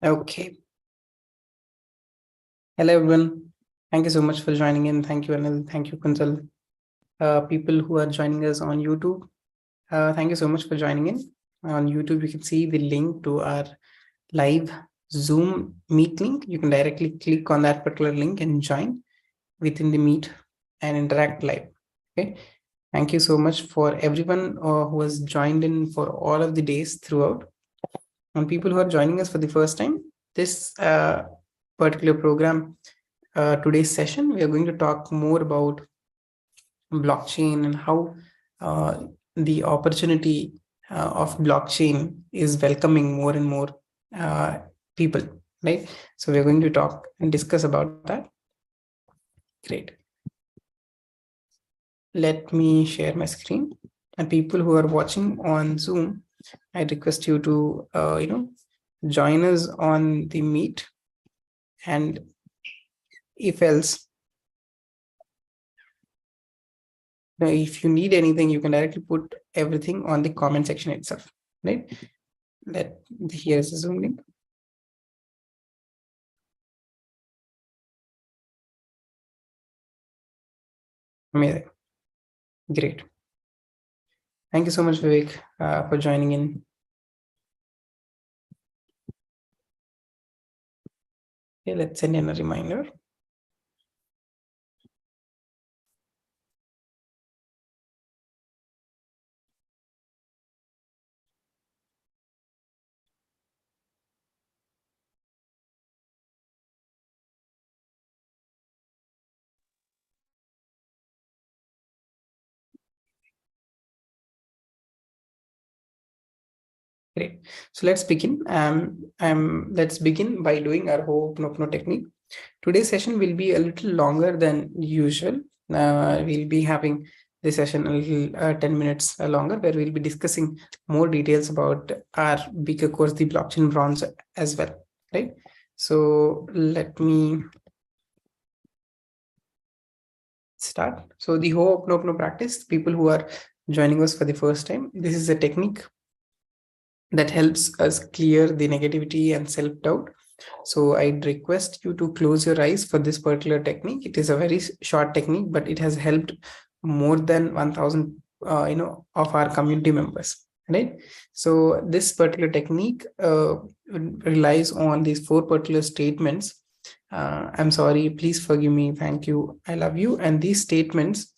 Okay. Hello, everyone. Thank you so much for joining in. Thank you, Anil. Thank you, Kuntal. People who are joining us on YouTube, thank you so much for joining in. On YouTube, you can see the link to our live Zoom meet link. You can directly click on that particular link and join within the meet and interact live. Okay. Thank you so much for everyone who has joined in for all of the days throughout. And people who are joining us for the first time, this particular program, today's session, we are going to talk more about blockchain and how the opportunity of blockchain is welcoming more and more people, right? So we're going to talk and discuss about that. Great. Let me share my screen. And people who are watching on Zoom, I request you to, join us on the meet. And if else, if you need anything, you can directly put everything on the comment section itself, right? Here's the Zoom link. Amazing. Great. Thank you so much, Vivek, for joining in. Okay, let's send in a reminder. Great. So let's begin. Let's begin by doing our Ho'oponopono technique. Today's session will be a little longer than usual. We'll be having this session a little 10 minutes longer, where we'll be discussing more details about our bigger course, the blockchain bronze, as well, right? So let me start. So the Ho'oponopono practice, people who are joining us for the first time, this is a technique that helps us clear the negativity and self-doubt. So I'd request you to close your eyes for this particular technique. It is a very short technique, but it has helped more than 1,000 of our community members, right? So this particular technique relies on these 4 particular statements. I'm sorry, please forgive me, thank you, I love you. And these statements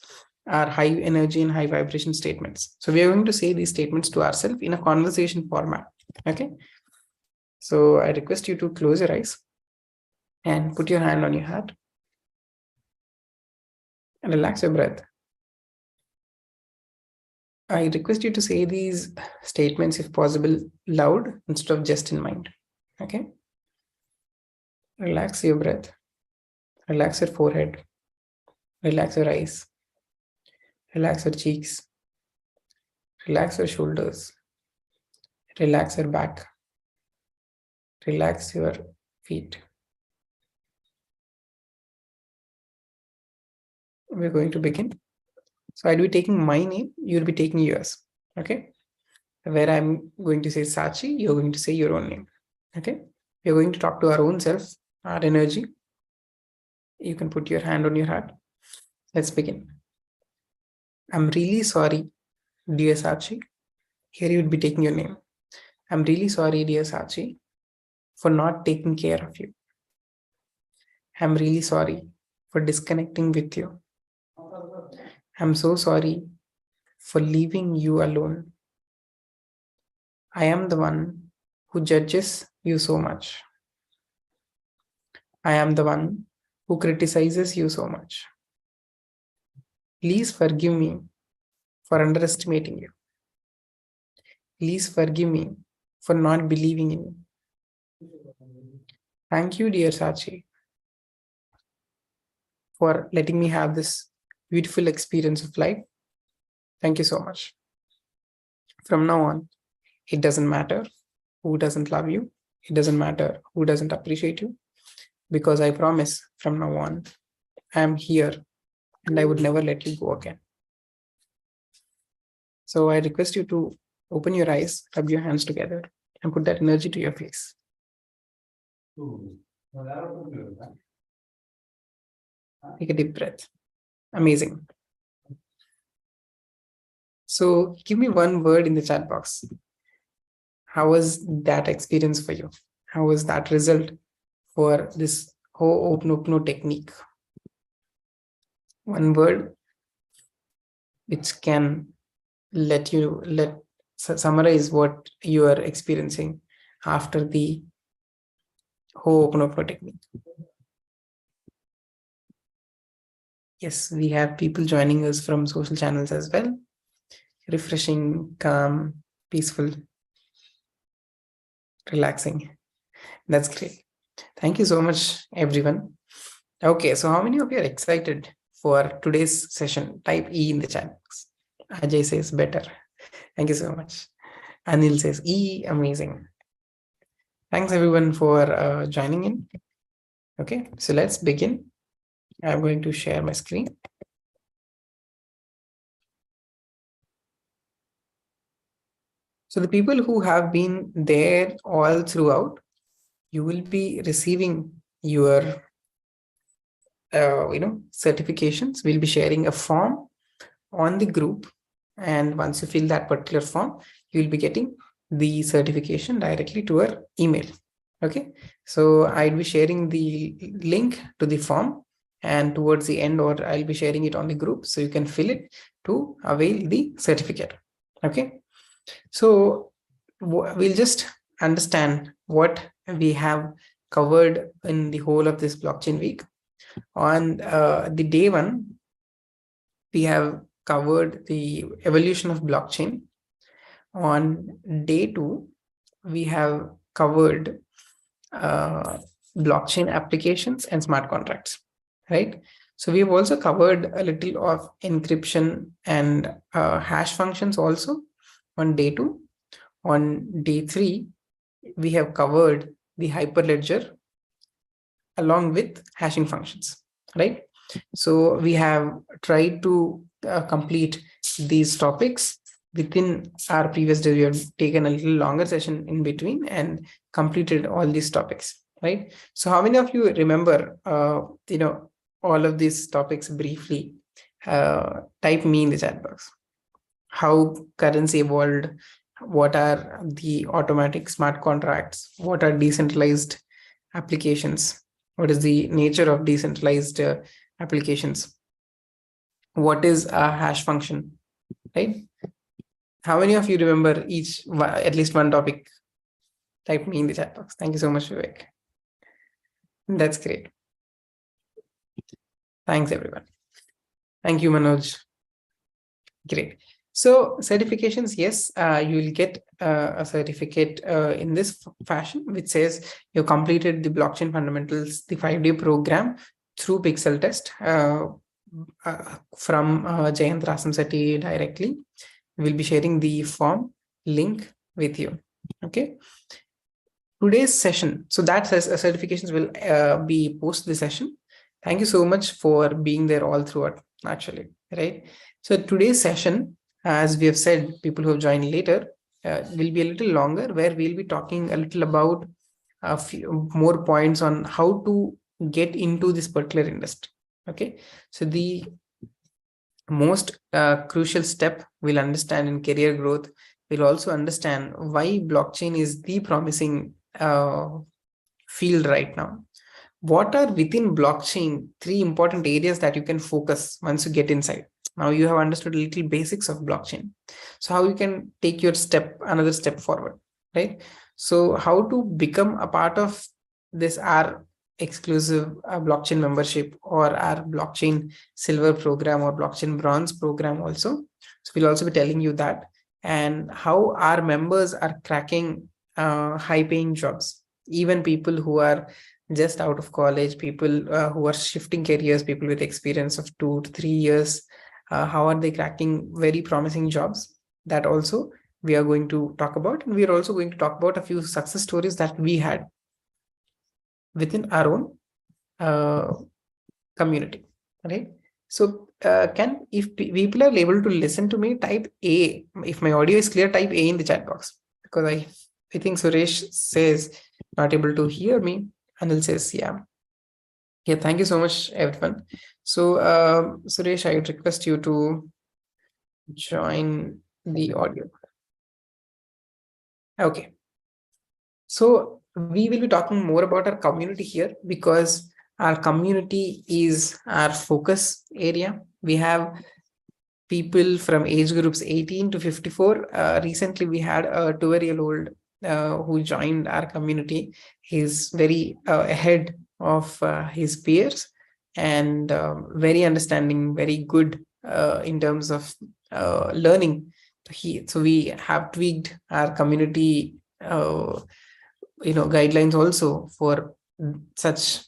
are high energy and high vibration statements. So we are going to say these statements to ourselves in a conversation format. Okay. So I request you to close your eyes and put your hand on your heart and relax your breath. I request you to say these statements, if possible, loud instead of just in mind. Okay. Relax your breath. Relax your forehead. Relax your eyes. Relax your cheeks. Relax your shoulders. Relax your back. Relax your feet. We're going to begin. So I'll be taking my name, you'll be taking yours. Okay. Where I'm going to say Sachi, you're going to say your own name. Okay. We're going to talk to our own self, our energy. You can put your hand on your heart. Let's begin. I'm really sorry, dear Sachi. Here you would be taking your name. I'm really sorry, dear Sachi, for not taking care of you. I'm really sorry for disconnecting with you. I'm so sorry for leaving you alone. I am the one who judges you so much. I am the one who criticizes you so much. Please forgive me for underestimating you. Please forgive me for not believing in you. Thank you, dear Sachi, for letting me have this beautiful experience of life. Thank you so much. From now on, it doesn't matter who doesn't love you. It doesn't matter who doesn't appreciate you, because I promise from now on, I am here and I would never let you go again. So I request you to open your eyes, rub your hands together, and put that energy to your face. Take a deep breath. Amazing. So give me one word in the chat box. How was that experience for you? How was that result for this Ho'oponopono technique? One word which can let summarize what you are experiencing after the Ho'oponopono technique. Yes, we have people joining us from social channels as well. Refreshing, calm, peaceful, relaxing. That's great. Thank you so much, everyone. Okay, so how many of you are excited for today's session? Type E in the chat box. Ajay says better. Thank you so much. Anil says E, amazing. Thanks everyone for joining in. Okay, so let's begin. I'm going to share my screen. So the people who have been there all throughout, you will be receiving your certifications. We'll be sharing a form on the group, and once you fill that particular form, you'll be getting the certification directly to your email. Okay, so I'll be sharing the link to the form, and towards the end, or I'll be sharing it on the group, so you can fill it to avail the certificate. Okay, so we'll just understand what we have covered in the whole of this blockchain week. On the day one, we have covered the evolution of blockchain. On day two, we have covered blockchain applications and smart contracts, right? So we've also covered a little of encryption and hash functions also on day two. On day three, we have covered the hyperledger along with hashing functions, right? So we have tried to complete these topics within our previous day. We have taken a little longer session in between and completed all these topics, right? So how many of you remember, all of these topics briefly? Type me in the chat box. How currency evolved, what are the automatic smart contracts, what are decentralized applications, what is the nature of decentralized applications, what is a hash function, right? How many of you remember at least one topic? Type me in the chat box. Thank you so much, Vivek. That's great. Thanks, everyone. Thank you, Manoj. Great. So certifications, yes, you will get a certificate in this fashion, which says you completed the blockchain fundamentals, the 5-day program through Pixeltest from Jayant Rasamseti directly. We'll be sharing the form link with you. Okay. Today's session, so that says certifications will be post the session. Thank you so much for being there all throughout, actually, right? So today's session, as we have said, people who have joined later will be a little longer, where we'll be talking a little about a few more points on how to get into this particular industry. Okay, so the most crucial step we'll understand in career growth. We'll also understand why blockchain is the promising field right now. What are within blockchain 3 important areas that you can focus once you get inside? Now you have understood a little basics of blockchain. So how you can take your another step forward, right? So how to become a part of this our exclusive blockchain membership, or our blockchain silver program, or blockchain bronze program also. So we'll also be telling you that, and how our members are cracking high paying jobs, even people who are just out of college, people who are shifting careers, people with experience of 2 to 3 years, how are they cracking very promising jobs? That also we are going to talk about, and we are also going to talk about a few success stories that we had within our own community, right? So if people are able to listen to me, type A. If my audio is clear, type A in the chat box, because I think Suresh says not able to hear me. Anil says, yeah. Yeah, thank you so much, everyone. So, Suresh, I would request you to join the audio. Okay. So, we will be talking more about our community here because our community is our focus area. We have people from age groups 18 to 54. Recently, we had a 12-year-old who joined our community. He's very ahead of his peers and very understanding, very good in terms of learning. So we have tweaked our community, guidelines also for such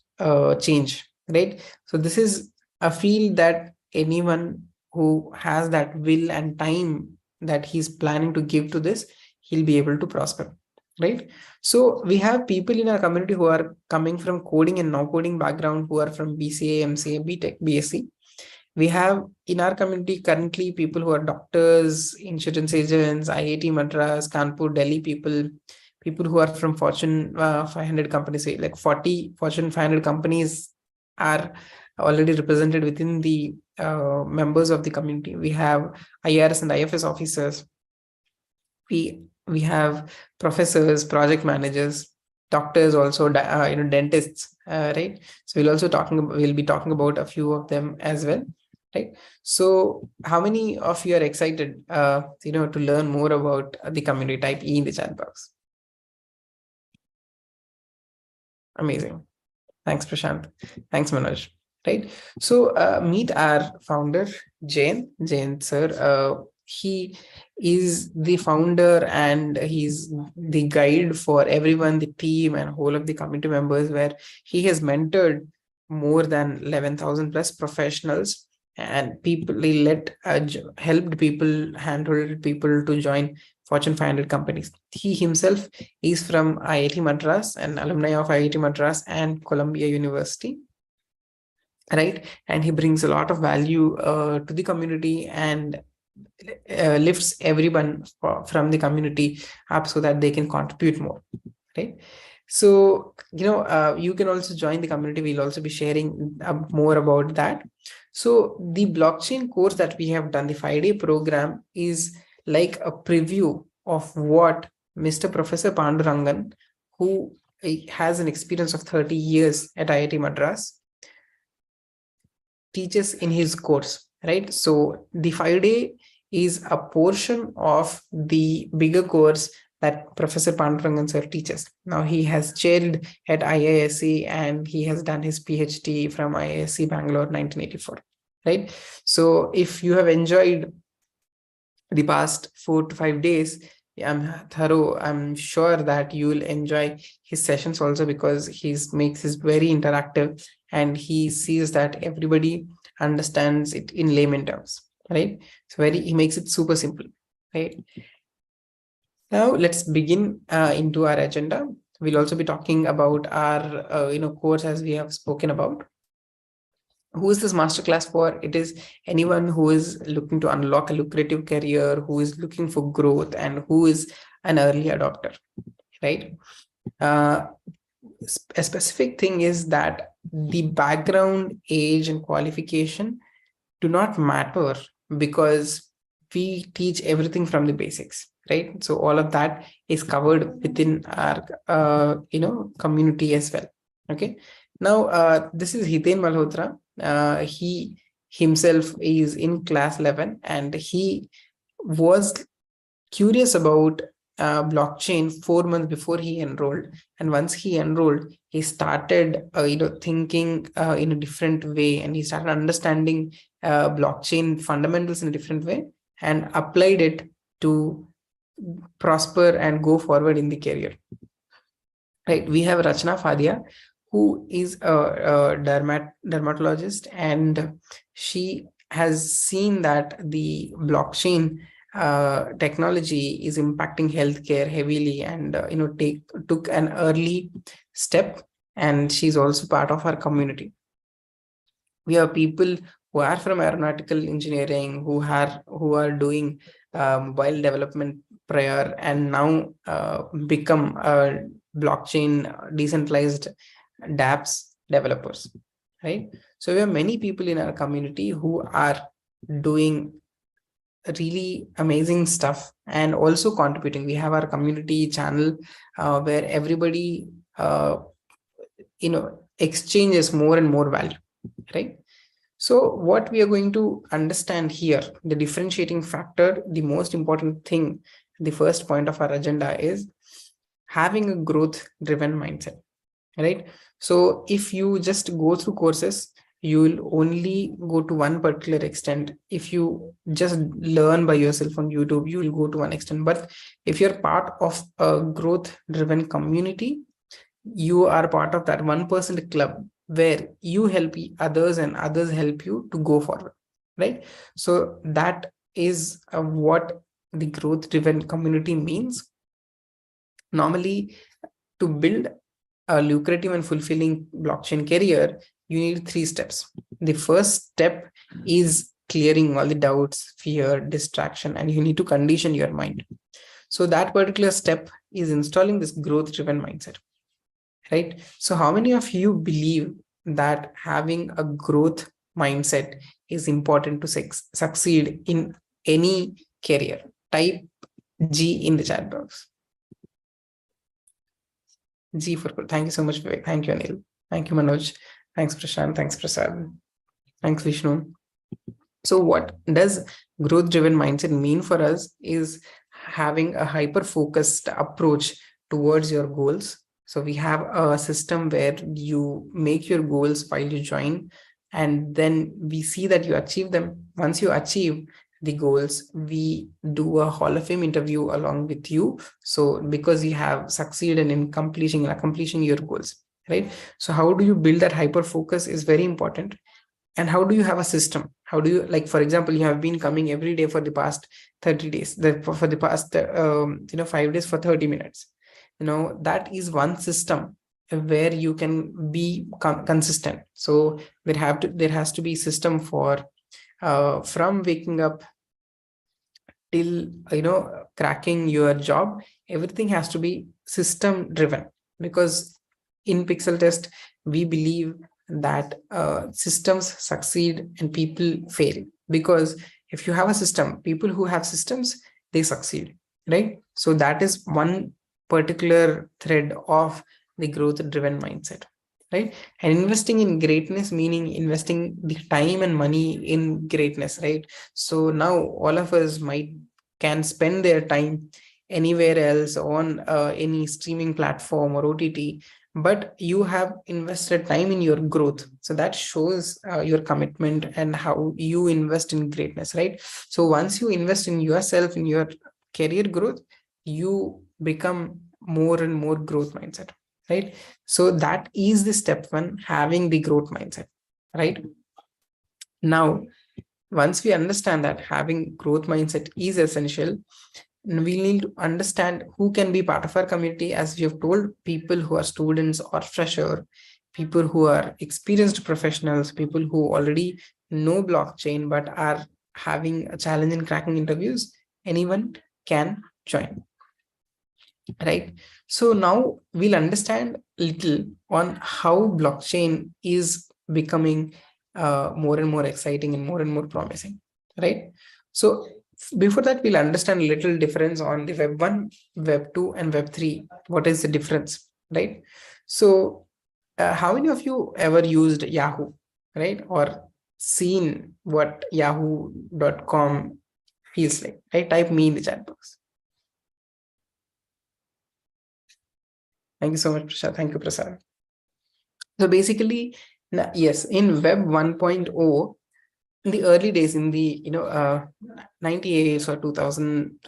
change, right? So this is a field that anyone who has that will and time that he's planning to give to this, he'll be able to prosper, right? So we have people in our community who are coming from coding and no coding background, who are from BCA, MCA, BTech, BSc. We have in our community currently people who are doctors, insurance agents, IIT Madras, Kanpur, Delhi people who are from Fortune 500 companies, say like 40 Fortune 500 companies are already represented within the members of the community. We have IRS and IFS officers. We have professors, project managers, doctors, also dentists, right? So we'll be talking about a few of them as well, right? So how many of you are excited to learn more about the community? Type E in the chat box. Amazing. Thanks, Prashant. Thanks, Manoj. Right. So meet our founder, Jain sir. He is the founder and he's the guide for everyone, the team and whole of the community members, where he has mentored more than 11,000 plus professionals and people. He helped people, handled people to join Fortune 500 companies. He himself is from IIT Madras, an alumni of IIT Madras and Columbia University, right? And he brings a lot of value to the community and lifts everyone from the community up so that they can contribute more, right? So, you can also join the community. We'll also be sharing more about that. So the blockchain course that we have done, the 5-day program, is like a preview of what Mr. Professor Pandurangan, who has an experience of 30 years at IIT Madras, teaches in his course, right? So the 5-day is a portion of the bigger course that Professor Pandurangan sir teaches. Now he has chaired at IISc and he has done his PhD from IISc Bangalore 1984, right? So if you have enjoyed the past 4 to 5 days, I'm sure that you will enjoy his sessions also, because he makes it very interactive and he sees that everybody understands it in layman terms, right? So he makes it super simple, right? Now let's begin into our agenda. We'll also be talking about our course, as we have spoken about. Who is this masterclass for? It is anyone who is looking to unlock a lucrative career, who is looking for growth, and who is an early adopter, right? A specific thing is that the background, age, and qualification do not matter, because we teach everything from the basics, right? So all of that is covered within our community as well. Okay. Now this is Hiten Malhotra. He himself is in class 11 and he was curious about blockchain 4 months before he enrolled. And once he enrolled, he started thinking in a different way, and he started understanding blockchain fundamentals in a different way and applied it to prosper and go forward in the career, right? We have Rajna Fadia, who is a dermatologist, and she has seen that the blockchain technology is impacting healthcare heavily, and took an early step, and she's also part of our community. We have people who are from aeronautical engineering, who are doing mobile development prior, and now become a blockchain decentralized dApps developers, right? So we have many people in our community who are doing really amazing stuff and also contributing. We have our community channel where everybody exchanges more and more value, right? So what we are going to understand here, the differentiating factor, the most important thing, the first point of our agenda is having a growth driven mindset, right? So if you just go through courses, you will only go to one particular extent. If you just learn by yourself on YouTube, you will go to one extent. But if you're part of a growth driven community, you are part of that 1% club where you help others and others help you to go forward, right? So that is what the growth driven community means. Normally, to build a lucrative and fulfilling blockchain career, you need 3 steps. The first step is clearing all the doubts, fear, distraction, and you need to condition your mind. So that particular step is installing this growth driven mindset, right? So how many of you believe that having a growth mindset is important to succeed in any career? Type G in the chat box. G for good. Thank you so much, Vivek. Thank you, Anil. Thank you, Manoj. Thanks, Prashant. Thanks, Prasad. Thanks, Vishnu. So what does growth driven mindset mean for us is having a hyper focused approach towards your goals. So we have a system where you make your goals while you join, and then we see that you achieve them. Once you achieve the goals, we do a Hall of Fame interview along with you. So because you have succeeded in accomplishing your goals, right? So how do you build that hyper focus is very important. And how do you have a system? How do you, like, for example, you have been coming every day for the past 30 days, for the past 5 days for 30 minutes. That is one system where you can be consistent. So there has to be system for from waking up till cracking your job. Everything has to be system driven, because in Pixeltest we believe that systems succeed and people fail. Because if you have a system, people who have systems, they succeed, right? So that is one particular thread of the growth driven mindset, right? And investing in greatness, meaning investing the time and money in greatness, right? So now all of us can spend their time anywhere else on any streaming platform or OTT, but you have invested time in your growth. So that shows your commitment and how you invest in greatness, right? So once you invest in yourself, in your career growth, you become more and more growth mindset, right? So that is the step one, having the growth mindset, right? Now, once we understand that having growth mindset is essential, we need to understand who can be part of our community. As we have told, people who are students or fresher, people who are experienced professionals, people who already know blockchain but are having a challenge in cracking interviews, anyone can join, right? So now we'll understand little on how blockchain is becoming more and more exciting and more promising, right? So before that, we'll understand a little difference on the Web 1, Web 2, and Web 3. What is the difference, right? So how many of you ever used Yahoo, right? Or seen what yahoo.com feels like, right? Type me in the chat box. Thank you so much, Prasad. Thank you, Prasad. So basically, yes, in Web 1.0, in the early days, in the 98 or 2000,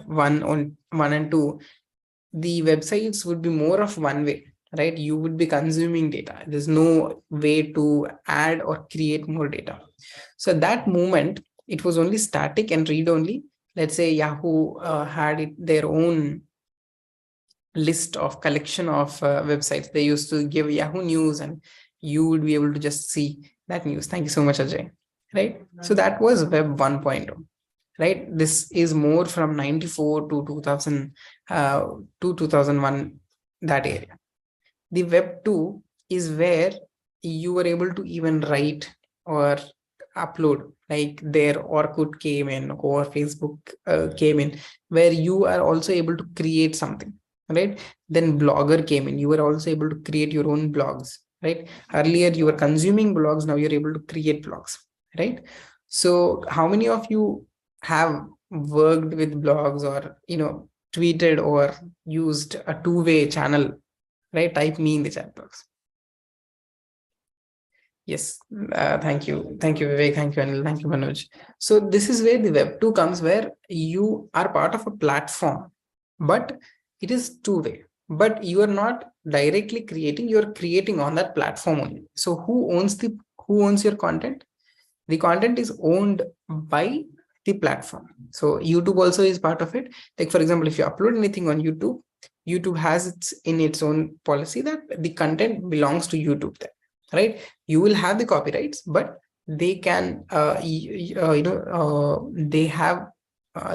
one and two, the websites would be more of one way, right? You would be consuming data. There's no way to add or create more data. So at that moment, it was only static and read only. Let's say Yahoo had their own list of collection of websites. They used to give Yahoo News, and you would be able to just see that news. Thank you so much, Ajay. Right? So that was Web 1.0, right? This is more from 94 to 2000 to 2001, that area. The Web 2 is where you were able to even write or upload, like there Orkut came in or Facebook came in, where you are also able to create something, right? Then Blogger came in, you were also able to create your own blogs, right? Earlier you were consuming blogs, now you're able to create blogs, right? So how many of you have worked with blogs or tweeted or used a two-way channel, right? Type me in the chat box. Yes, thank you. Thank you, Vivek. Thank you, Anil. Thank you, Manoj. So this is where the Web 2 comes, where you are part of a platform, but it is two-way. But you are not directly creating, you're creating on that platform only. So who owns your content? The content is owned by the platform. So YouTube also is part of it. Like, for example, if you upload anything on YouTube, YouTube has its own policy that the content belongs to YouTube there, right? You will have the copyrights, but they can they have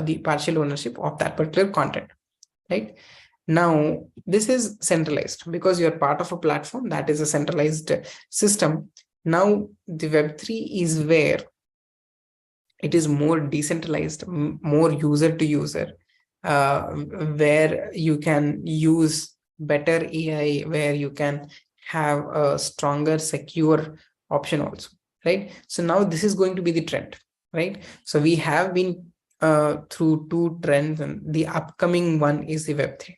the partial ownership of that particular content, right? Now this is centralized because you're part of a platform that is a centralized system. Now the Web3 is where it is more decentralized, more user to user, where you can use better AI, where you can have a stronger, secure option also, right? So now this is going to be the trend, right? So we have been through two trends, and the upcoming one is the Web3.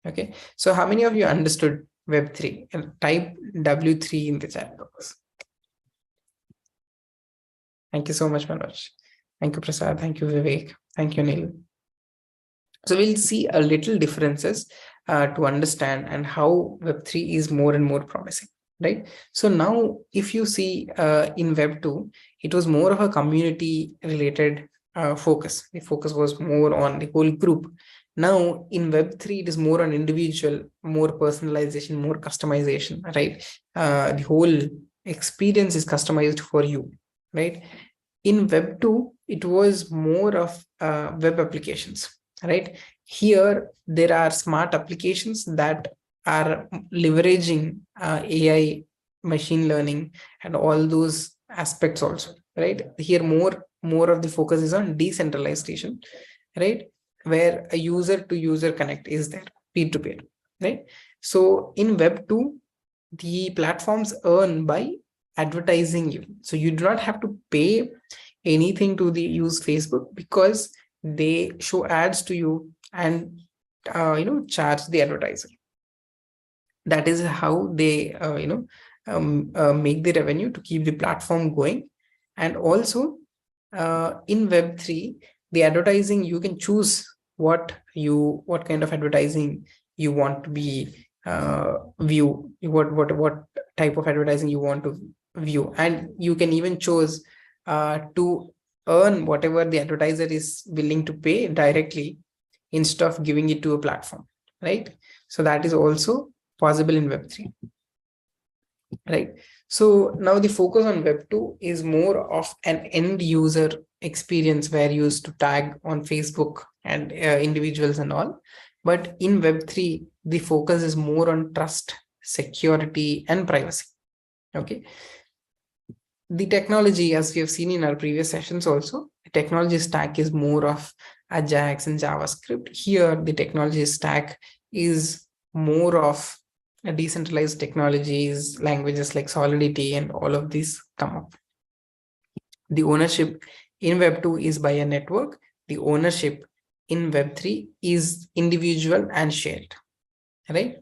Okay, so how many of you understood Web3? And type W3 in the chat box. Thank you so much, Manoj. Thank you, Prasad. Thank you, Vivek. Thank you, Neil. So we'll see a little differences to understand and how Web3 is more and more promising, right? So now if you see in Web2, it was more of a community related focus. The focus was more on the whole group. Now in Web3, it is more on individual, more personalization, more customization, right? The whole experience is customized for you, right? In Web 2, it was more of web applications, right? Here, there are smart applications that are leveraging AI, machine learning, and all those aspects also, right? Here, more of the focus is on decentralization, right? Where a user-to-user connect is there, peer-to-peer, right? So in Web 2, the platforms earn by advertising you. So you do not have to pay anything to the use Facebook, because they show ads to you and charge the advertiser. That is how they make the revenue to keep the platform going. And also in Web3, the advertising, you can choose what kind of advertising you want to be view, what type of advertising you want to view, and you can even choose to earn whatever the advertiser is willing to pay directly instead of giving it to a platform, right? So that is also possible in Web3, right? So now the focus on Web2 is more of an end user experience, where you used to tag on Facebook and individuals and all. But in Web3, the focus is more on trust, security, and privacy. Okay. The technology, as we have seen in our previous sessions also, the technology stack is more of Ajax and JavaScript. Here, the technology stack is more of decentralized technologies, languages like Solidity, and all of these come up. The ownership in Web2 is by a network. The ownership in Web3 is individual and shared, right?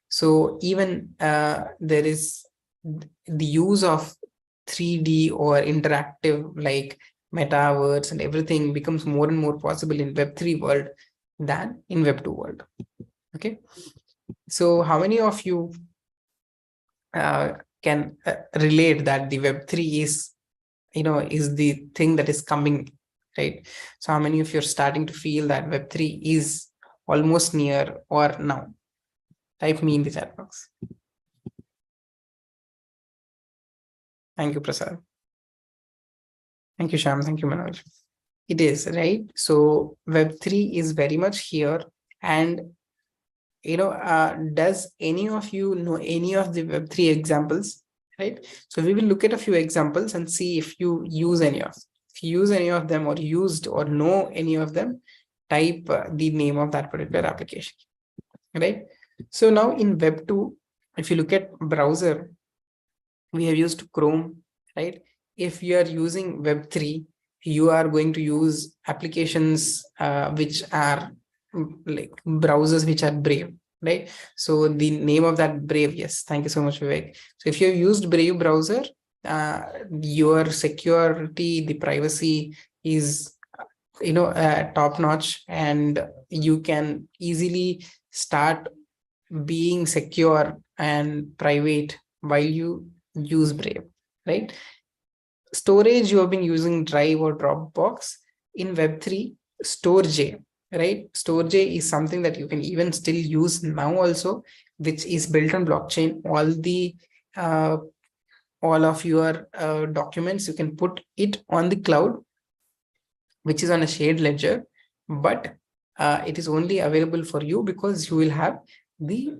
So even there is the use of 3D or interactive like metaverse and everything becomes more and more possible in Web3 world than in Web2 world. Okay, so how many of you can relate that the Web3 is the thing that is coming, right? So how many of you are starting to feel that Web3 is almost near or now? Type me in the chat box. Thank you, Prasad. Thank you, Sham. Thank you, Manoj. It is, right? So Web3 is very much here, and does any of you know any of the Web3 examples, right? So we will look at a few examples and see if you use any of them. If you use any of them or used or know any of them, type the name of that particular application, right? So now in Web2, if you look at browser, we have used Chrome, right? If you are using Web3, you are going to use applications which are like browsers which are Brave, right? So the name of that Brave, yes, thank you so much, Vivek. So if you have used Brave browser, your security, the privacy is top notch, and you can easily start being secure and private while you use Brave, right? Storage, you have been using Drive or Dropbox. In Web3, Storj, right? Storj is something that you can even still use now also, which is built on blockchain. All of your documents, you can put it on the cloud, which is on a shared ledger, but it is only available for you because you will have the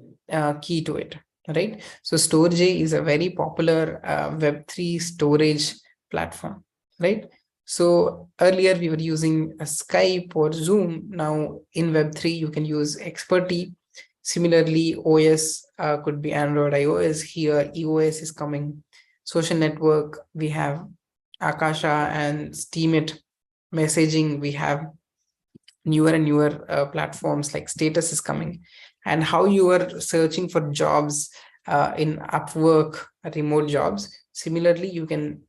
key to it, right? So Storj is a very popular Web3 storage platform, right? So earlier we were using a Skype or Zoom. Now in Web3, you can use Expertise. Similarly, OS could be Android, iOS. Here, EOS is coming. Social network, we have Akasha and Steemit. Messaging, we have newer and newer platforms like Status is coming. And how you are searching for jobs in Upwork, remote jobs. Similarly, you can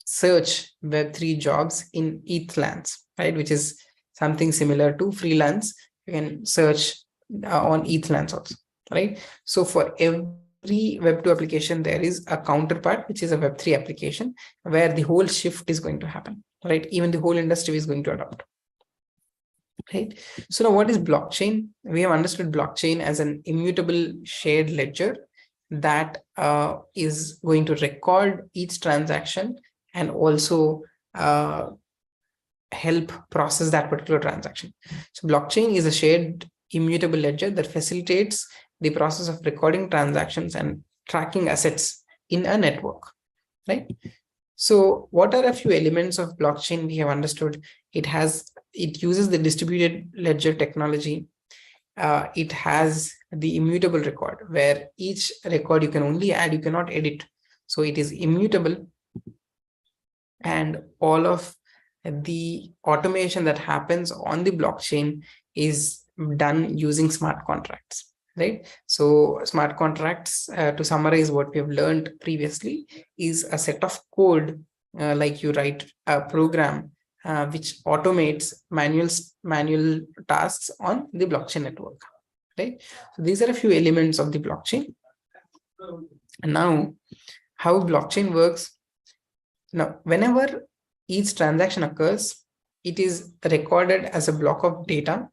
search Web3 jobs in ETHLANS, right? Which is something similar to freelance. You can search on ETHLANS also, right? So for every Web2 application, there is a counterpart, which is a Web3 application, where the whole shift is going to happen, right? Even the whole industry is going to adopt, right? So now what is blockchain? We have understood blockchain as an immutable shared ledger that is going to record each transaction and also help process that particular transaction. So blockchain is a shared immutable ledger that facilitates the process of recording transactions and tracking assets in a network, right? So what are a few elements of blockchain we have understood? It uses the distributed ledger technology. It has the immutable record, where each record you can only add, you cannot edit. So it is immutable. And all of the automation that happens on the blockchain is done using smart contracts, right? So smart contracts, to summarize what we have learned previously, is a set of code, like you write a program which automates manual tasks on the blockchain network, right? So these are a few elements of the blockchain. And now, how blockchain works. Now, whenever each transaction occurs, it is recorded as a block of data,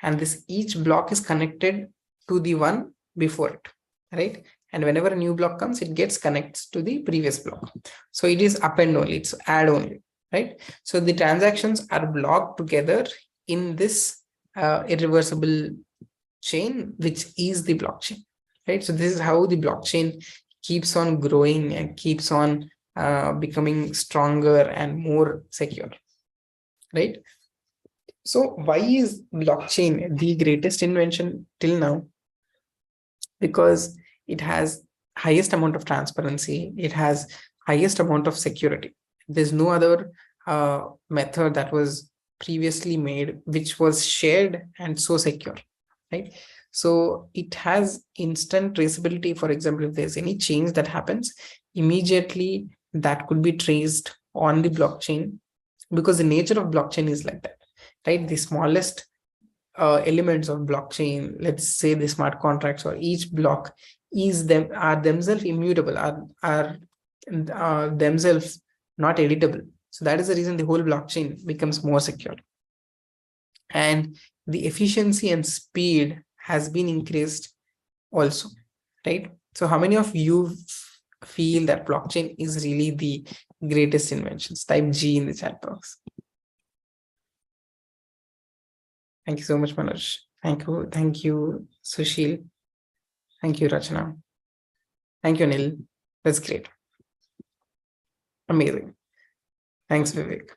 and each block is connected to the one before it, right? And whenever a new block comes, it gets connected to the previous block. So it is append only, it's add only, right? So the transactions are blocked together in this irreversible chain, which is the blockchain, right? So this is how the blockchain keeps on growing and keeps on becoming stronger and more secure, right? So why is blockchain the greatest invention till now? Because it has highest amount of transparency, it has highest amount of security. There's no other method that was previously made which was shared and so secure, right? So it has instant traceability. For example, if there's any change that happens, immediately that could be traced on the blockchain, because the nature of blockchain is like that, right? The smallest elements of blockchain, let's say the smart contracts or each block, are themselves immutable, are themselves not editable. So that is the reason the whole blockchain becomes more secure. And the efficiency and speed has been increased also, right? So how many of you feel that blockchain is really the greatest inventions? Type G in the chat box. Thank you so much, Manoj. Thank you, Sushil. Thank you, Rachna. Thank you, Anil. That's great. Amazing. Thanks, Vivek.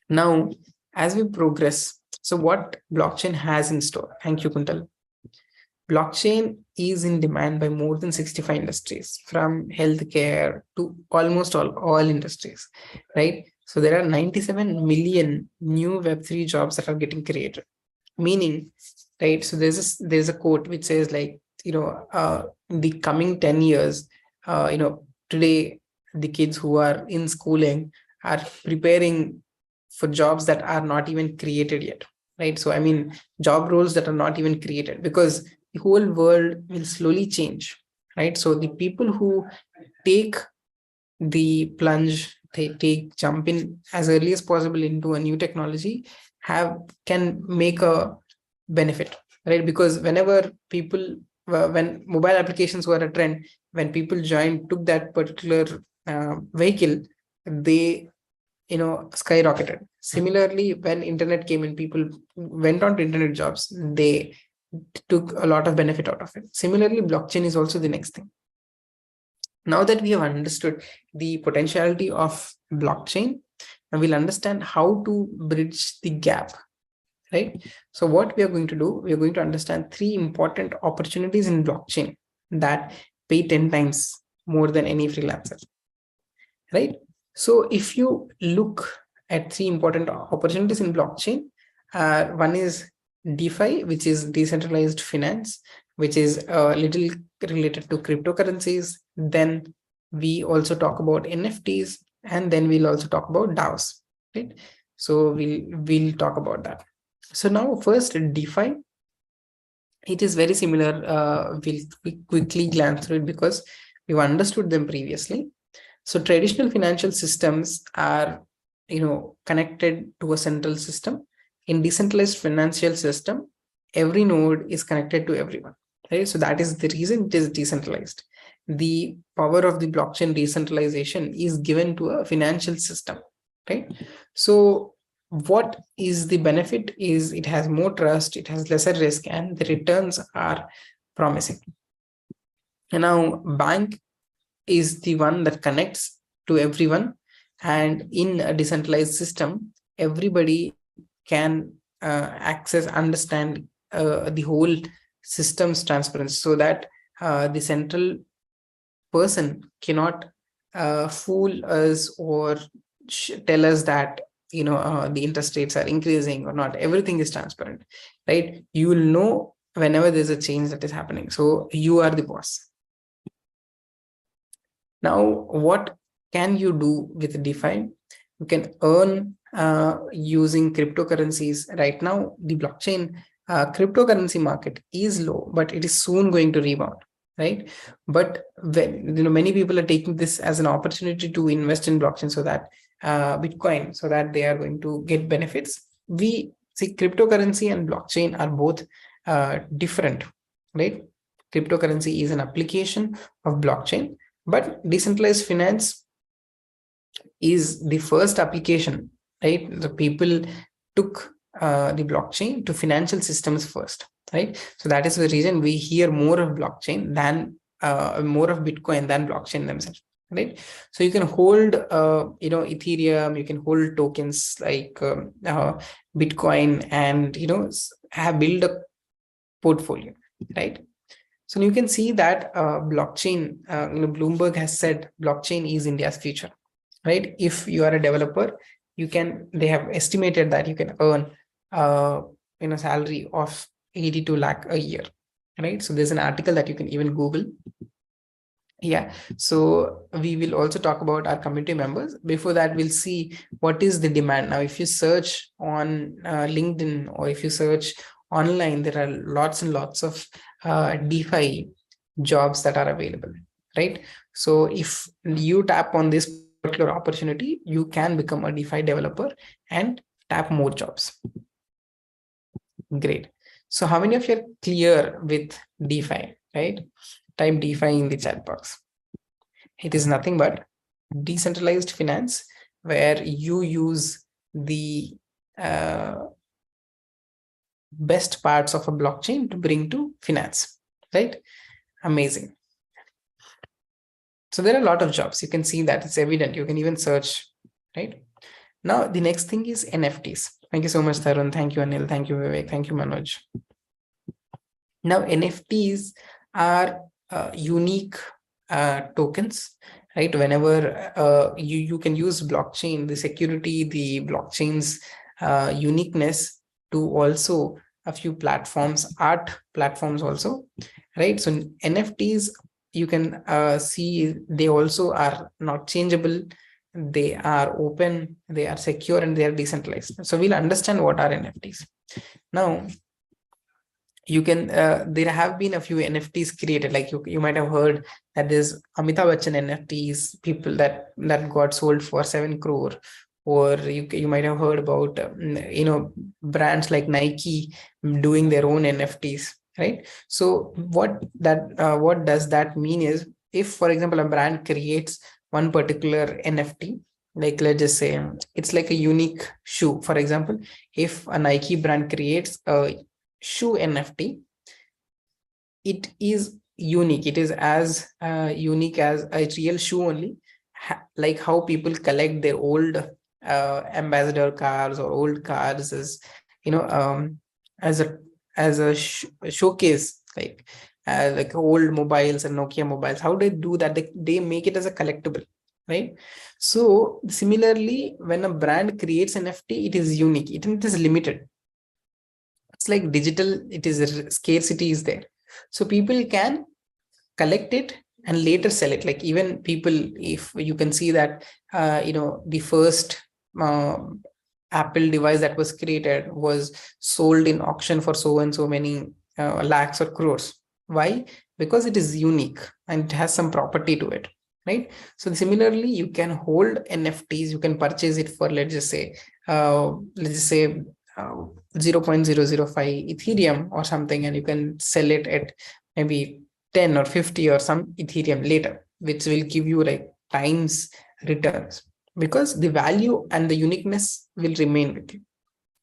Now, as we progress, so what blockchain has in store? Thank you, Kuntal. Blockchain is in demand by more than 65 industries, from healthcare to almost all industries, right? So there are 97 million new Web3 jobs that are getting created. Meaning, right? So there's a quote which says like, in the coming 10 years, today the kids who are in schooling are preparing for jobs that are not even created yet, right? So I mean, job roles that are not even created, because the whole world will slowly change, right? So the people who take the plunge, they take jump in as early as possible into a new technology, can make a benefit, right? Because whenever people, when mobile applications were a trend, when people took that particular vehicle, they skyrocketed. Similarly, when internet came in, people went on to internet jobs, they took a lot of benefit out of it. Similarly, blockchain is also the next thing. Now that we have understood the potentiality of blockchain, we'll understand how to bridge the gap, right? So what we are going to do, we are going to understand 3 important opportunities in blockchain that pay 10 times more than any freelancer, right? So if you look at 3 important opportunities in blockchain, one is DeFi, which is decentralized finance, which is a little related to cryptocurrencies. Then we also talk about NFTs, and then we'll also talk about DAOs, right? So we'll talk about that. So now first, DeFi, it is very similar. We'll quickly glance through it because we've understood them previously. So traditional financial systems are, connected to a central system. In decentralized financial system, every node is connected to everyone, right? So that is the reason it is decentralized. The power of the blockchain decentralization is given to a financial system, right? So what is the benefit is it has more trust, it has lesser risk, and the returns are promising. And now bank is the one that connects to everyone, and in a decentralized system, everybody can understand the whole system's transparency, so that the central person cannot fool us or tell us that the interest rates are increasing or not. Everything is transparent, right? You will know whenever there's a change that is happening, so you are the boss. Now, what can you do with DeFi? You can earn using cryptocurrencies. Right now, the blockchain cryptocurrency market is low, but it is soon going to rebound, right? But when many people are taking this as an opportunity to invest in blockchain, so that Bitcoin, so that they are going to get benefits. We see cryptocurrency and blockchain are both different, right? Cryptocurrency is an application of blockchain, but decentralized finance is the first application, right? The people took the blockchain to financial systems first, right? So that is the reason we hear more of blockchain than more of Bitcoin than blockchain themselves, right? So you can hold Ethereum, you can hold tokens like Bitcoin, and build a portfolio, right? So you can see that blockchain, Bloomberg has said blockchain is India's future, right? If you are a developer, they have estimated that you can earn salary of 82 lakh a year, right? So there's an article that you can even Google. Yeah, so we will also talk about our community members. Before that, we'll see what is the demand. Now, if you search on LinkedIn, or if you search online, there are lots and lots of DeFi jobs that are available, right? So if you tap on this particular opportunity, you can become a DeFi developer and tap more jobs. Great. So how many of you are clear with DeFi, right? Type DeFi in the chat box. It is nothing but decentralized finance, where you use the best parts of a blockchain to bring to finance, right? Amazing. So there are a lot of jobs. You can see that it's evident. You can even search, right? Now, the next thing is NFTs. Thank you so much, Tarun. Thank you, Anil. Thank you, Vivek. Thank you, Manoj. Now, NFTs are unique tokens, right? Whenever you can use blockchain, the security, the blockchain's uniqueness to also a few platforms, art platforms also, right? So NFTs, you can see they also are not changeable. They are open, they are secure, and they are decentralized. So we'll understand what are NFTs. Now, you can there have been a few NFTs created, like you might have heard that there's Amitabh Bachchan NFTs, people that got sold for 7 crore, or you might have heard about brands like Nike doing their own NFTs, right? So what does that mean is, if for example a brand creates one particular NFT, like let's just say it's like a unique shoe, for example, if a Nike brand creates a shoe NFT, it is unique. It is as unique as a real shoe only, like how people collect their old ambassador cars or old cars as as a showcase, like old mobiles and Nokia mobiles. How they do that? They make it as a collectible, right? So similarly, when a brand creates an NFT, it is unique. It is limited. It's like digital. It is scarcity is there, so people can collect it and later sell it. Like even people, if you can see that the first uh, Apple device that was created was sold in auction for so and so many lakhs or crores. Why? Because it is unique and it has some property to it, right? So similarly, you can hold NFTs. You can purchase it for let's just say 0.005 Ethereum or something, and you can sell it at maybe 10 or 50 or some Ethereum later, which will give you like times returns, because the value and the uniqueness will remain with you.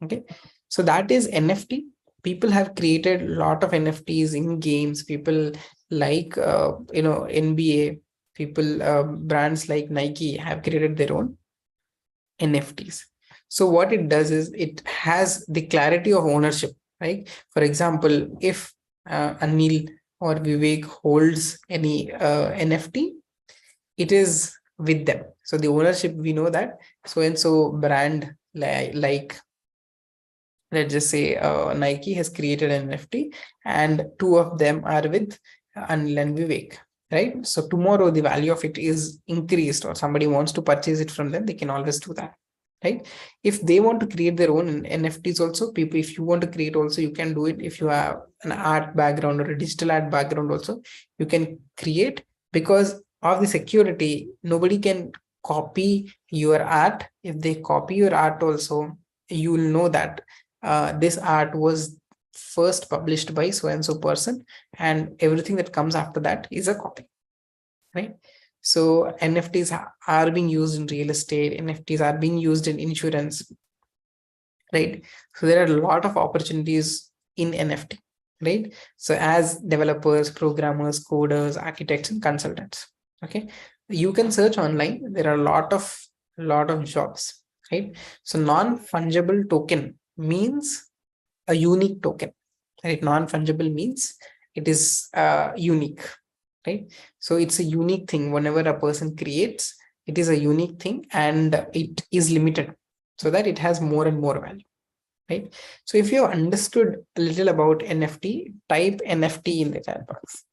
Okay, so that is NFT. People have created a lot of NFTs in games. People like NBA. People, brands like Nike have created their own NFTs. So what it does is it has the clarity of ownership, right? For example, if Anil or Vivek holds any NFT, it is with them. So the ownership, we know that so and so brand, like let's just say Nike has created an NFT and two of them are with Anil and Vivek, right? So tomorrow the value of it is increased or somebody wants to purchase it from them, they can always do that, right? If they want to create their own NFTs also, people, if you want to create also, you can do it. If you have an art background or a digital art background also, you can create, because of the security, nobody can copy your art. If they copy your art also, you will know that this art was first published by so and so person, and everything that comes after that is a copy, right? So NFTs are being used in real estate. NFTs are being used in insurance, right? So there are a lot of opportunities in NFT, right? So as developers, programmers, coders, architects, and consultants, okay, you can search online. There are a lot of jobs, right? So non-fungible token means a unique token, right? Non-fungible means it is unique, right? So it's a unique thing. Whenever a person creates, it is a unique thing and it is limited so that it has more and more value, right? So if you have understood a little about NFT, type NFT in the chat box.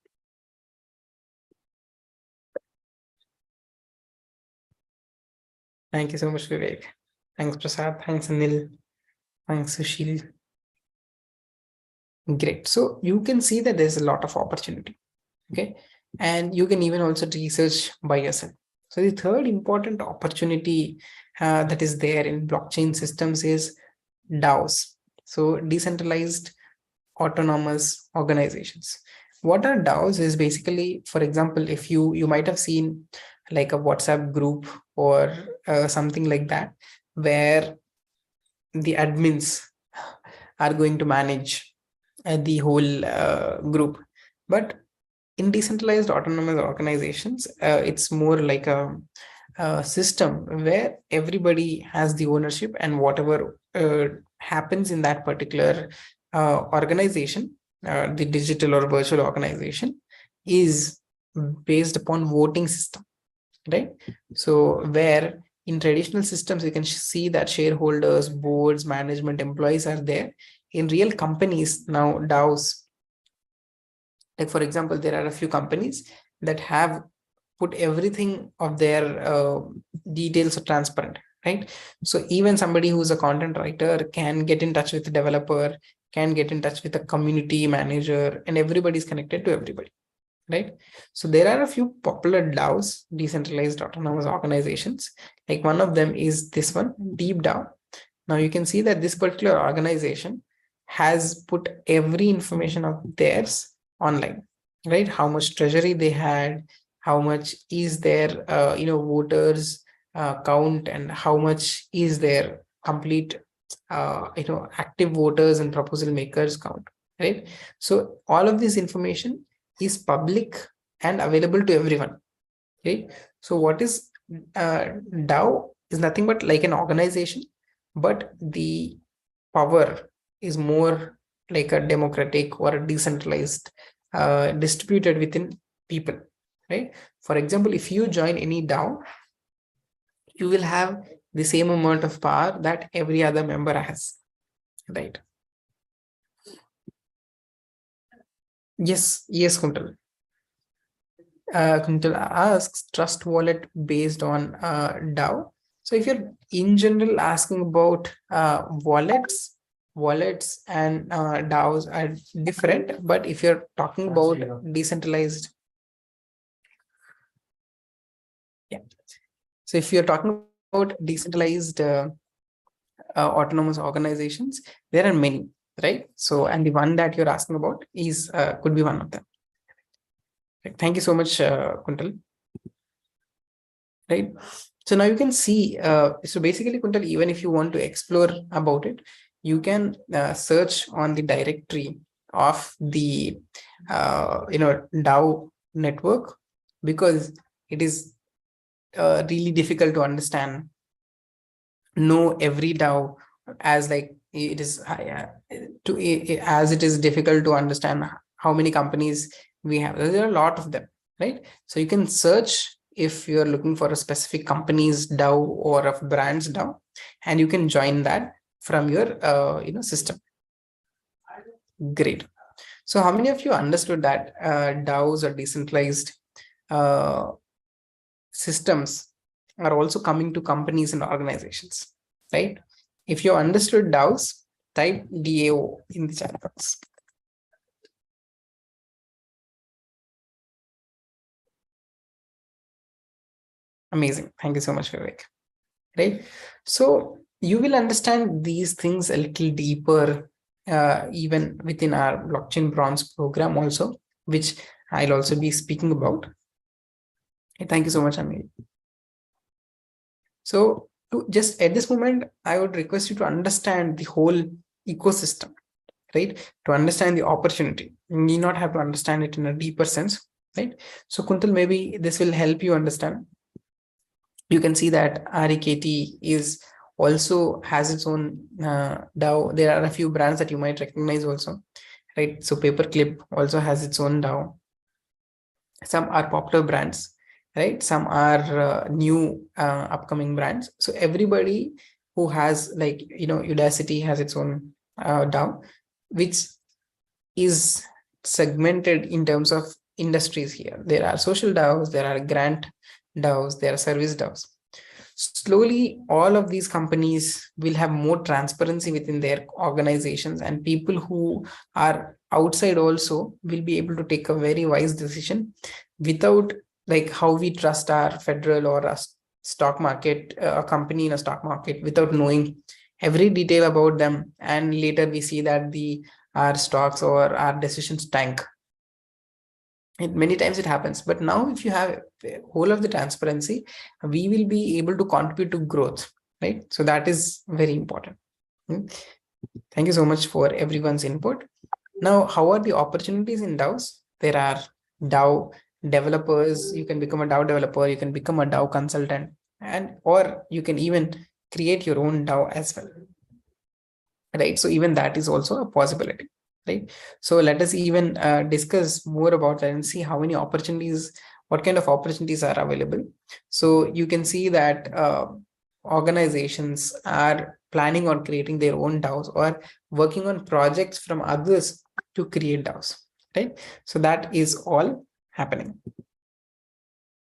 Thank you so much, Vivek. Thanks, Prasad. Thanks, Anil. Thanks, Sushil. Great. So you can see that there's a lot of opportunity. Okay. And you can even also research by yourself. So the third important opportunity that is there in blockchain systems is DAOs. So decentralized autonomous organizations. What are DAOs is basically, for example, if you might have seen like a WhatsApp group or something like that, where the admins are going to manage the whole group. But in decentralized autonomous organizations, it's more like a system where everybody has the ownership, and whatever happens in that particular organization, the digital or virtual organization, is based upon voting system, right? So where in traditional systems you can see that shareholders, boards, management, employees are there. In real companies now, DAOs, like for example, there are a few companies that have put everything of their details transparent, right? So even somebody who's a content writer can get in touch with the developer, can get in touch with a community manager, and everybody is connected to everybody, right? So there are a few popular DAOs, decentralized autonomous organizations. Like one of them is this one, Deep DAO. Now you can see that this particular organization has put every information of theirs online, right? How much treasury they had, how much is their voters count, and how much is their complete active voters and proposal makers count, right? So all of this information is public and available to everyone, okay? So what is DAO is nothing but like an organization, but the power is more like a democratic or a decentralized, distributed within people, right? For example, if you join any DAO, you will have the same amount of power that every other member has, right? Yes, Kuntal. Kuntal asks, trust wallet based on DAO. So if you're in general asking about wallets and DAOs are different, but if you're talking about decentralized, yeah. So if you're talking about decentralized autonomous organizations, there are many, right? So, and the one that you're asking about is could be one of them. Thank you so much, Kuntal. Right. So now you can see, so basically, Kuntal, even if you want to explore about it, you can search on the directory of the DAO network, because it is really difficult to understand, know every DAO, as like it is as it is difficult to understand how many companies we have. There are a lot of them, right? So you can search if you're looking for a specific company's DAO or a brand's DAO, and you can join that from your system. Great. So how many of you understood that DAOs or decentralized systems are also coming to companies and organizations, right? If you understood DAOs, type DAO in the chat box. Amazing. Thank you so much, Vivek. Right. So you will understand these things a little deeper, even within our blockchain bronze program also, which I'll also be speaking about. Thank you so much, Amir. So just at this moment, I would request you to understand the whole ecosystem, right? To understand the opportunity. You need not have to understand it in a deeper sense, right? So Kuntal, maybe this will help you understand. You can see that REKT is also has its own DAO. There are a few brands that you might recognize also, right? So Paperclip also has its own DAO. Some are popular brands, right? Some are new upcoming brands. So everybody who has, like, Udacity has its own DAO, which is segmented in terms of industries here. There are social DAOs, there are grant DAOs, there are service DAOs. Slowly, all of these companies will have more transparency within their organizations, and people who are outside also will be able to take a very wise decision without, like, how we trust our federal or a stock market, a company in a stock market, without knowing every detail about them, and later we see that our stocks or our decisions tank. Many times it happens, but now if you have whole of the transparency, we will be able to contribute to growth, right? So that is very important. Thank you so much for everyone's input. Now, how are the opportunities in DAOs? There are DAO developers. You can become a DAO developer. You can become a DAO consultant, and or you can even create your own DAO as well, right? So even that is also a possibility, right? So let us even discuss more about that and see how many opportunities, what kind of opportunities are available. So you can see that organizations are planning on creating their own DAOs or working on projects from others to create DAOs, right? So that is all happening,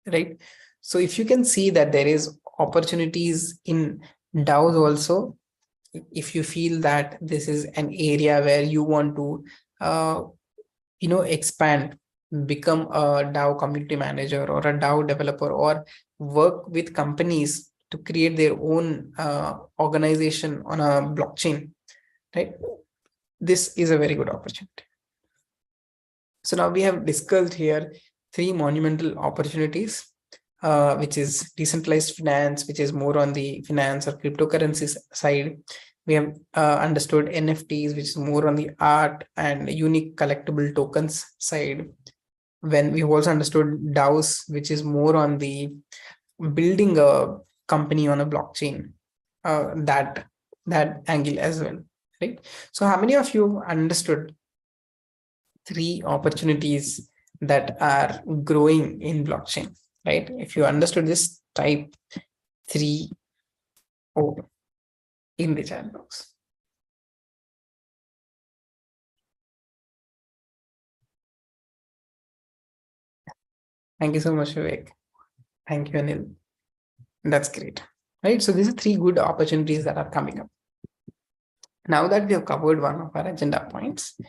right? So if you can see that there is opportunities in DAOs also, if you feel that this is an area where you want to uh, expand, become a DAO community manager or a DAO developer, or work with companies to create their own organization on a blockchain, right? This is a very good opportunity. So now we have discussed here three monumental opportunities, which is decentralized finance, which is more on the finance or cryptocurrencies side. We have understood NFTs, which is more on the art and unique collectible tokens side. When we've also understood DAOs, which is more on the building a company on a blockchain, that angle as well, right? So how many of you understood three opportunities that are growing in blockchain, right? If you understood this, type 3O in the chat box. Thank you so much, Vivek. Thank you, Anil. That's great, right? So these are three good opportunities that are coming up. Now that we have covered one of our agenda points,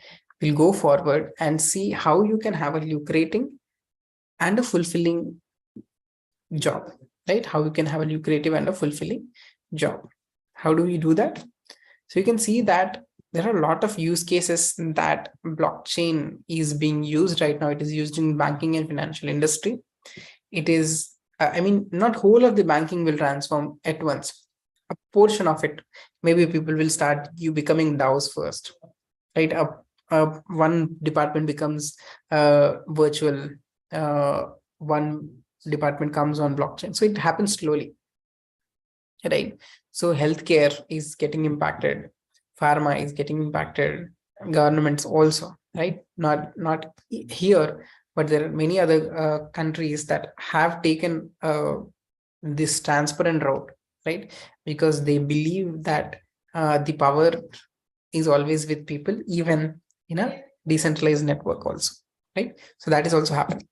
we'll go forward and see how you can have a lucrating and a fulfilling job, right? How you can have a lucrative and a fulfilling job. How do we do that? So you can see that there are a lot of use cases that blockchain is being used right now. It is used in banking and financial industry. It is, I mean, not whole of the banking will transform at once. A portion of it, maybe people will start you becoming DAOs first, right? One department becomes virtual, one department comes on blockchain. So it happens slowly, right? So healthcare is getting impacted, pharma is getting impacted, governments also, right? Not here, but there are many other countries that have taken this transparent route, right? Because they believe that the power is always with people, even in a decentralized network also, right? So that is also happening.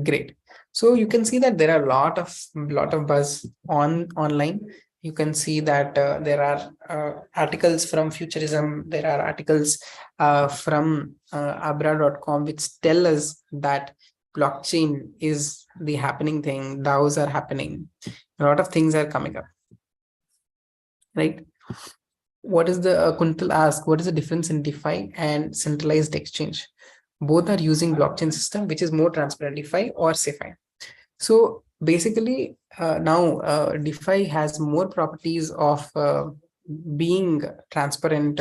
Great. So you can see that there are a lot of buzz online. You can see that there are articles from Futurism. There are articles from abra.com which tell us that blockchain is the happening thing. DAOs are happening. A lot of things are coming up, right? What is the Kuntal ask? What is the difference in DeFi and centralized exchange? Both are using blockchain system, which is more transparent, DeFi or CeFi. So basically, now DeFi has more properties of being transparent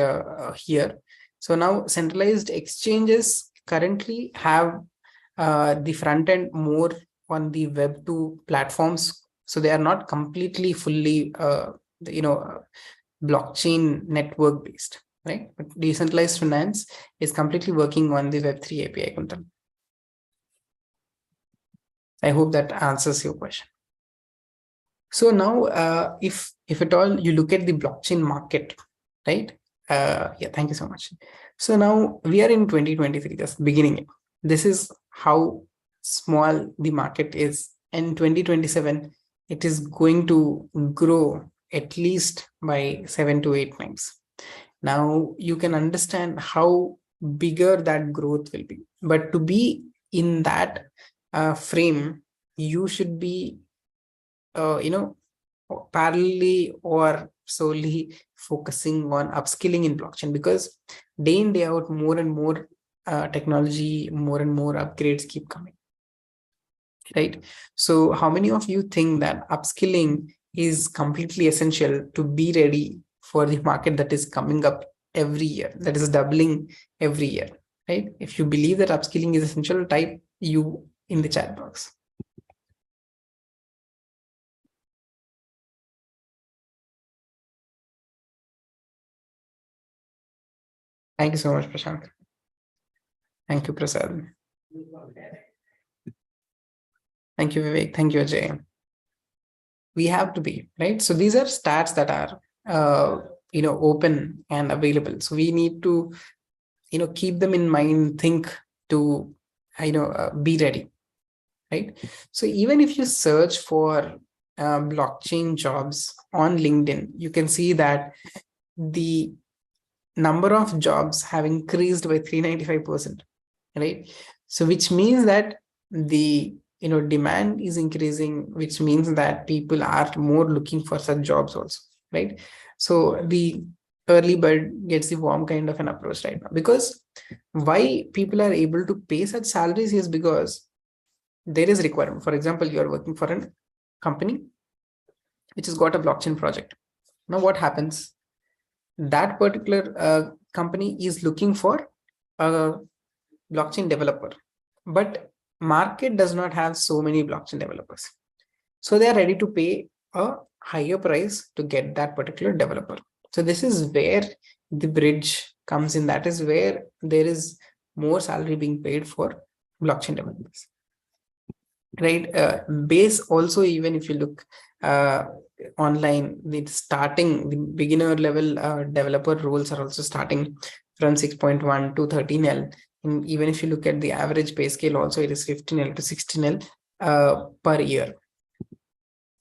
here. So now centralized exchanges currently have the front end more on the Web2 platforms. So they are not completely fully, blockchain network based, right? But decentralized finance is completely working on the Web3 API content. I hope that answers your question. So now, if at all you look at the blockchain market, right? Yeah, thank you so much. So now we are in 2023, just beginning. This is how small the market is. And 2027, it is going to grow at least by 7 to 8 times. Now you can understand how bigger that growth will be. But to be in that frame, you should be, parallelly or solely focusing on upskilling in blockchain, because day in, day out, more and more technology, more and more upgrades keep coming, right? So how many of you think that upskilling is completely essential to be ready for the market that is coming up every year, that is doubling every year, right? If you believe that upskilling is essential, type you in the chat box. Thank you so much, Prashant. Thank you, Prasad. Thank you, Vivek. Thank you, Ajay. We have to be, right? So these are stats that are, open and available. So we need to, keep them in mind, think to, be ready, right? So even if you search for blockchain jobs on LinkedIn, you can see that the number of jobs have increased by 395%, right? So which means that the demand is increasing, which means that people are more looking for such jobs also, right? So the early bird gets the warm kind of an approach right now, because why people are able to pay such salaries is because there is requirement. For example, you are working for a company which has got a blockchain project. Now what happens? That particular company is looking for a blockchain developer, but market does not have so many blockchain developers. So they are ready to pay a higher price to get that particular developer. So this is where the bridge comes in. That is where there is more salary being paid for blockchain developers, right? Base also, even if you look online, the beginner level developer roles are also starting from 6.1 to 13L. And even if you look at the average pay scale also, it is 15L to 16L per year,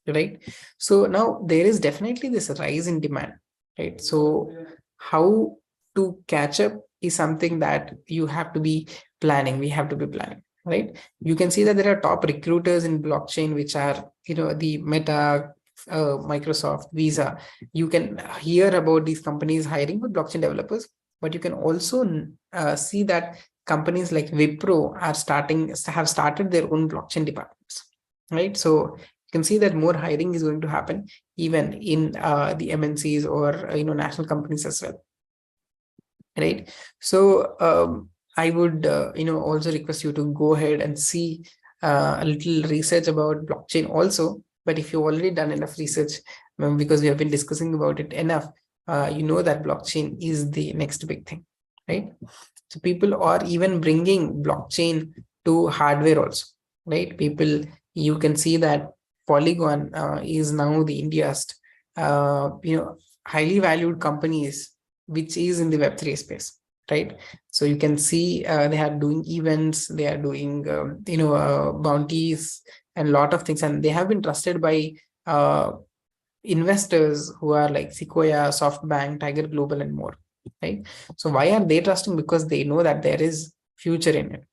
right? So now there is definitely this rise in demand, right? So how to catch up is something that you have to be planning. We have to be planning, right? You can see that there are top recruiters in blockchain, which are, the Meta, Microsoft, Visa. You can hear about these companies hiring for blockchain developers, but you can also see that companies like Wipro have started their own blockchain departments, right? So you can see that more hiring is going to happen even in the MNCs or national companies as well, right? So I would also request you to go ahead and see a little research about blockchain also. But if you've already done enough research, because we have been discussing about it enough, you know that blockchain is the next big thing, right? So people are even bringing blockchain to hardware also, right? You can see that Polygon is now the India's highly valued companies, which is in the Web3 space, right? So you can see they are doing events, they are doing bounties and a lot of things, and they have been trusted by investors who are like Sequoia, SoftBank, Tiger Global, and more, right? So why are they trusting? Because they know that there is future in it.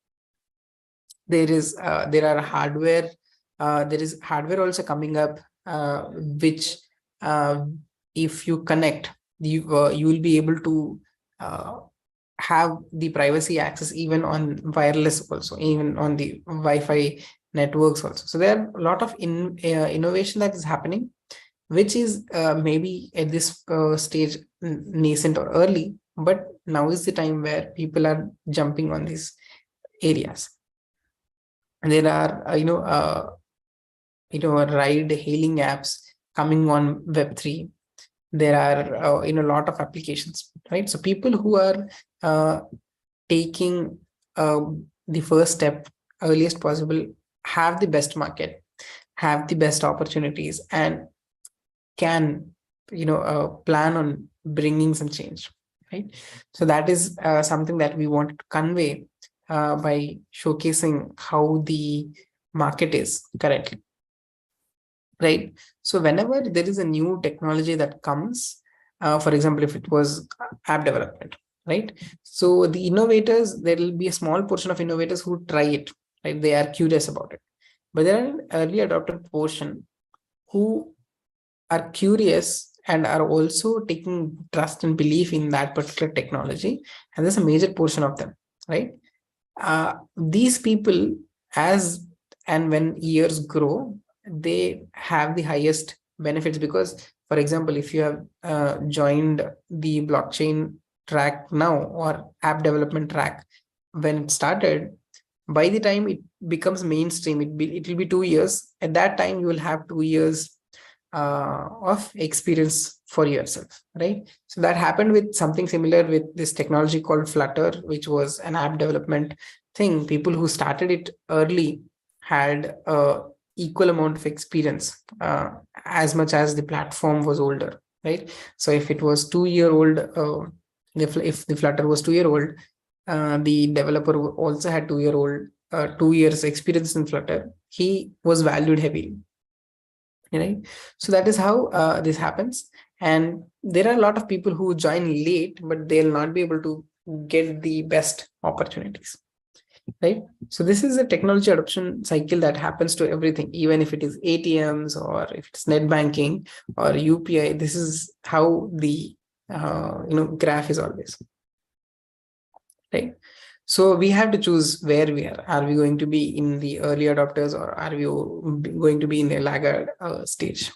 There is there is hardware also coming up, which if you connect, you will be able to have the privacy access even on wireless also, even on the Wi-Fi networks also. So there are a lot of innovation that is happening, which is maybe at this stage nascent or early, but now is the time where people are jumping on these areas. There are ride hailing apps coming on Web3. There are a lot of applications, right? So people who are taking the first step earliest possible have the best market, have the best opportunities, and can plan on bringing some change, right? So that is something that we want to convey by showcasing how the market is currently, right? So whenever there is a new technology that comes, for example, if it was app development, right? So the innovators, there will be a small portion of innovators who try it, right? They are curious about it, but there are an early adopter portion who are curious and are also taking trust and belief in that particular technology, and there's a major portion of them, right? These people, as and when years grow, they have the highest benefits, because For example, if you have joined the blockchain track now or app development track when it started, by the time it becomes mainstream, it will be 2 years. At that time, you will have 2 years of experience for yourself, right? So that happened with something similar with this technology called Flutter, which was an app development thing. People who started it early had equal amount of experience as much as the platform was older, right? So if it was 2 year old, if the Flutter was 2 year old, the developer also had 2 year old 2 years experience in Flutter. He was valued heavily, right? So that is how this happens. And there are a lot of people who join late, but they'll not be able to get the best opportunities, right? So this is a technology adoption cycle that happens to everything, even if it is ATMs or if it's net banking or UPI. This is how the graph is always, right? So we have to choose where we are. Are we going to be in the early adopters, or are we going to be in the laggard stage?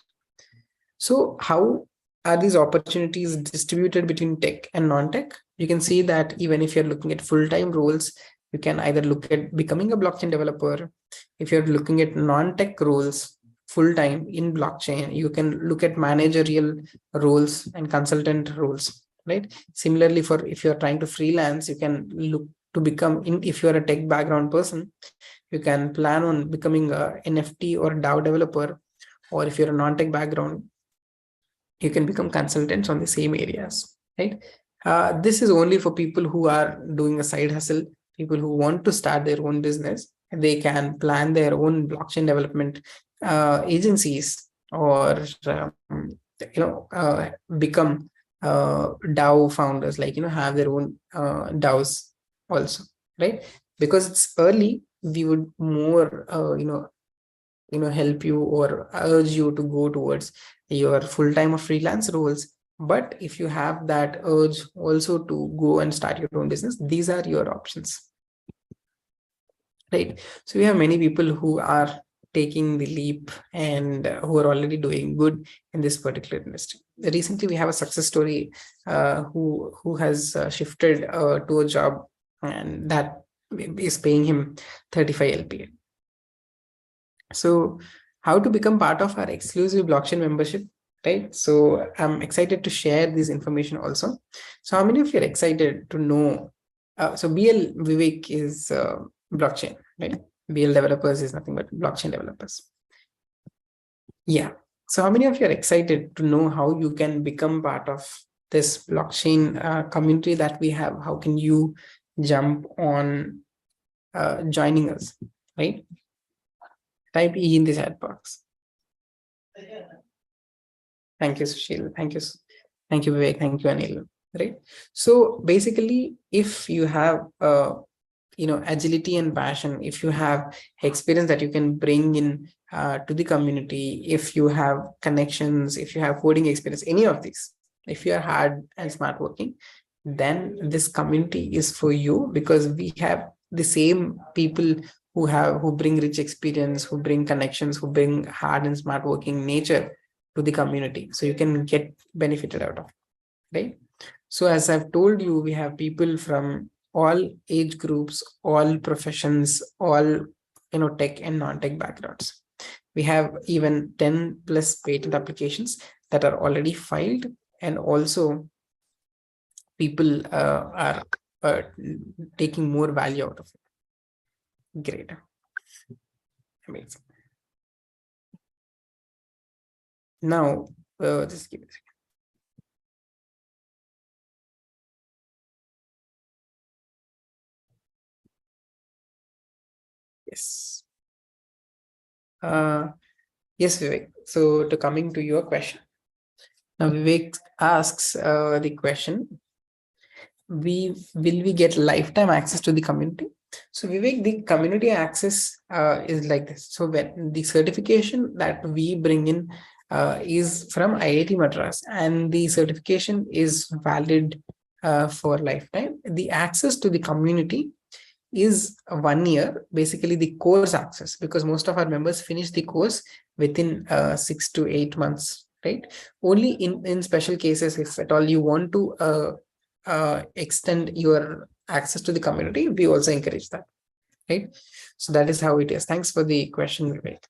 So how are these opportunities distributed between tech and non-tech? You can see that even if you're looking at full-time roles, you can either look at becoming a blockchain developer. If you're looking at non-tech roles full-time in blockchain, you can look at managerial roles and consultant roles, right? Similarly, for if you're trying to freelance, you can look to become, if you're a tech background person, you can plan on becoming a NFT or DAO developer. Or if you're a non-tech background, you can become consultants on the same areas, right? This is only for people who are doing a side hustle, people who want to start their own business. They can plan their own blockchain development agencies, or become DAO founders, like have their own DAOs also, right? Because it's early, we would more help you or urge you to go towards your full-time or freelance roles. But if you have that urge also to go and start your own business, these are your options, right? So we have many people who are taking the leap and who are already doing good in this particular industry. Recently, we have a success story who has shifted to a job, and that is paying him 35 LPA. So how to become part of our exclusive blockchain membership, right? So I'm excited to share this information also. So how many of you are excited to know? So BL Vivek is blockchain, right? BL developers is nothing but blockchain developers. Yeah. So how many of you are excited to know how you can become part of this blockchain community that we have? How can you jump on joining us, right? Type E in the chat box. Thank you, Sushil. Thank you, Vivek. Thank you, Anil. Right. So basically, if you have agility and passion, if you have experience that you can bring in to the community, if you have connections, if you have coding experience, any of these, if you are hard and smart working, then this community is for you, because we have the same people who bring rich experience, who bring connections, who bring hard and smart working nature to the community. So you can get benefited out of it, right? So as I've told you, we have people from all age groups, all professions, all tech and non-tech backgrounds. We have even 10 plus patent applications that are already filed, and also people are taking more value out of it. Great. Amazing. Now, just give it a second. Yes. Yes, Vivek. So coming to your question. Now, Vivek asks the question, will we get lifetime access to the community? So Vivek, the community access is like this. So when the certification that we bring in is from IIT Madras, and the certification is valid for lifetime. The access to the community is 1 year, basically the course access, because most of our members finish the course within 6 to 8 months, right? Only in special cases, if at all you want to extend your access to the community, we also encourage that, right? So that is how it is. Thanks for the question, Vivek.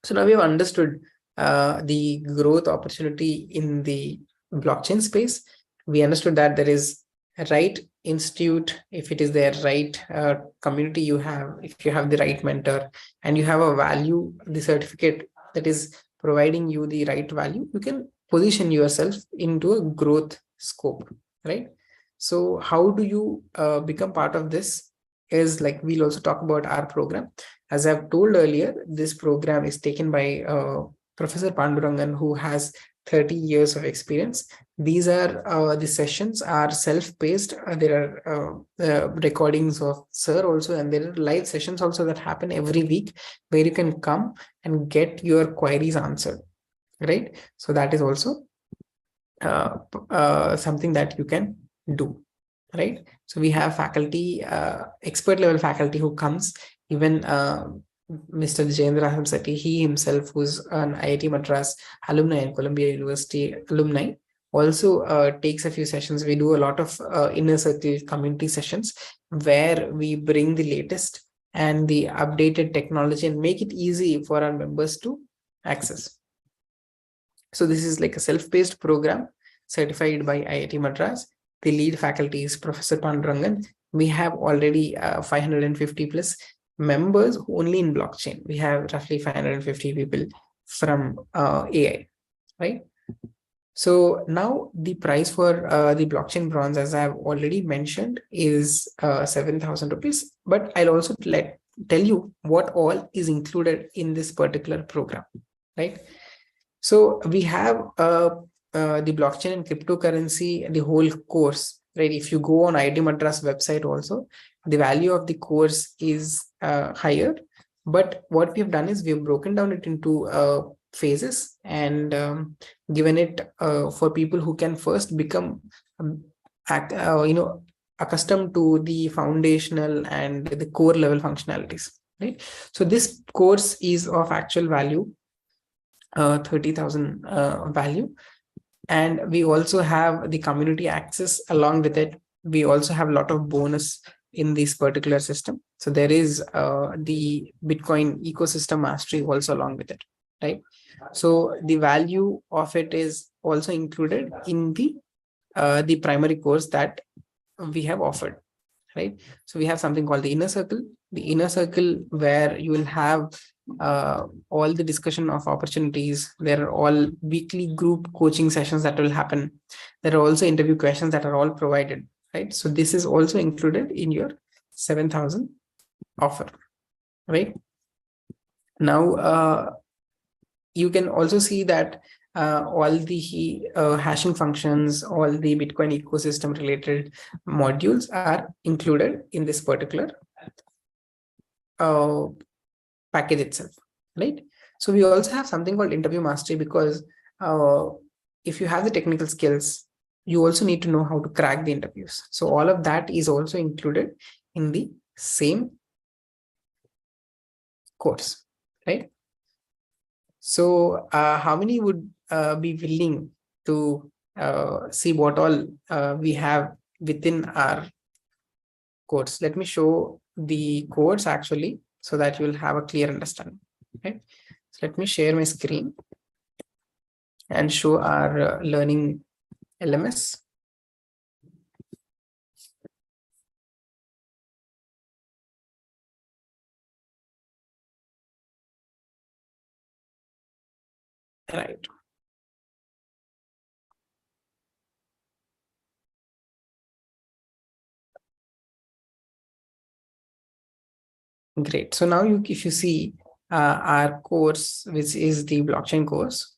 So now we have understood the growth opportunity in the blockchain space. We understood that there is a right institute, if it is their right community you have, if you have the right mentor and you have a value, the certificate that is providing you the right value, you can position yourself into a growth scope, right? So how do you become part of this? Is like, we'll also talk about our program. As I've told earlier, this program is taken by Professor Pandurangan, who has 30 years of experience. These are the sessions are self-paced. There are recordings of sir also, and there are live sessions also that happen every week where you can come and get your queries answered, right? So that is also something that you can do, right? So we have faculty, expert level faculty who comes, even Mr. Jayendra Hamsati, he himself, who's an IIT Madras alumni and Columbia University alumni, also takes a few sessions. We do a lot of inner circle community sessions where we bring the latest and the updated technology and make it easy for our members to access. So this is like a self-paced program certified by IIT Madras. The lead faculty is Professor Pandurangan. We have already 550 plus members only in blockchain. We have roughly 550 people from AI, right? So now the price for the blockchain bronze, as I've already mentioned, is 7,000 rupees. But I'll also tell you what all is included in this particular program, right? So we have the blockchain and cryptocurrency, the whole course, right? If you go on IIT Madras website also, the value of the course is higher. But what we have done is we have broken down it into phases and given it for people who can first become, accustomed to the foundational and the core level functionalities, right? So this course is of actual value 30,000 value, and we also have the community access along with it. We also have a lot of bonus in this particular system. So there is the Bitcoin ecosystem mastery also along with it, right? So the value of it is also included in the primary course that we have offered, right? So we have something called the inner circle where you will have all the discussion of opportunities. There are all weekly group coaching sessions that will happen. There are also interview questions that are all provided, right? So this is also included in your 7,000 offer, right? Now you can also see that all the hashing functions, all the Bitcoin ecosystem related modules are included in this particular package itself, right? So we also have something called interview mastery, because if you have the technical skills, you also need to know how to crack the interviews. So all of that is also included in the same course, right? So how many would be willing to see what all we have within our course? Let me show the course actually, so that you will have a clear understanding. Okay, so let me share my screen and show our learning LMS. Right. Great. So now if you see our course, which is the blockchain course,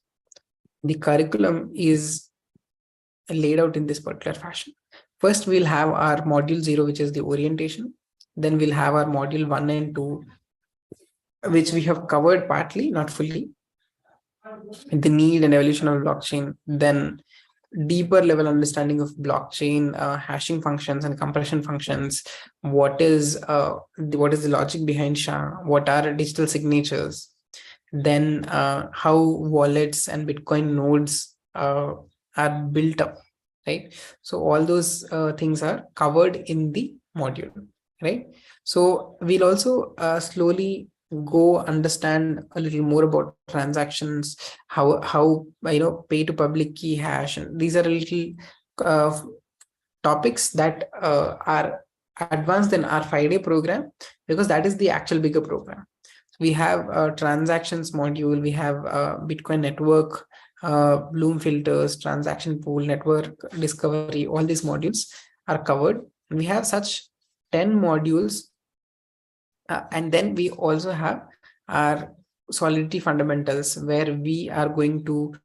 the curriculum is laid out in this particular fashion. First, we'll have our module 0, which is the orientation. Then we'll have our module 1 and 2, which we have covered partly, not fully, the need and evolution of blockchain. Then deeper level understanding of blockchain, hashing functions and compression functions. What is the logic behind SHA? What are digital signatures? then how wallets and Bitcoin nodes are built up, right? So all those things are covered in the module, right? So we'll also slowly go understand a little more about transactions, how pay to public key hash, and these are a little topics that are advanced in our 5-day program, because that is the actual bigger program. We have a transactions module, we have a Bitcoin network, Bloom filters, transaction pool, network discovery. All these modules are covered. We have such 10 modules, and then we also have our Solidity fundamentals, where we are going to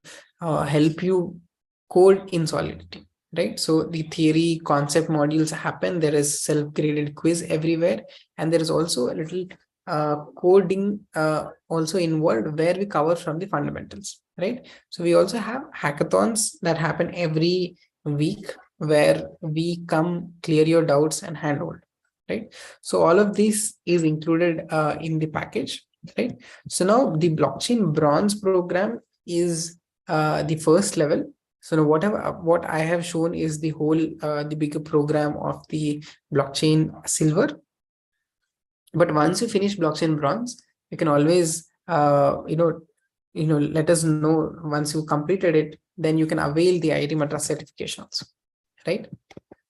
help you code in Solidity, right? So the theory concept modules happen. There is self-graded quiz everywhere, and there is also a little coding also involved, where we cover from the fundamentals, right? So we also have hackathons that happen every week, where we come clear your doubts and handhold, right? So all of this is included in the package, right? So now the blockchain bronze program is the first level. So now what I have shown is the whole the bigger program of the blockchain silver. But once you finish blockchain bronze, you can always let us know once you completed it. Then you can avail the IIT Madras certification also, right?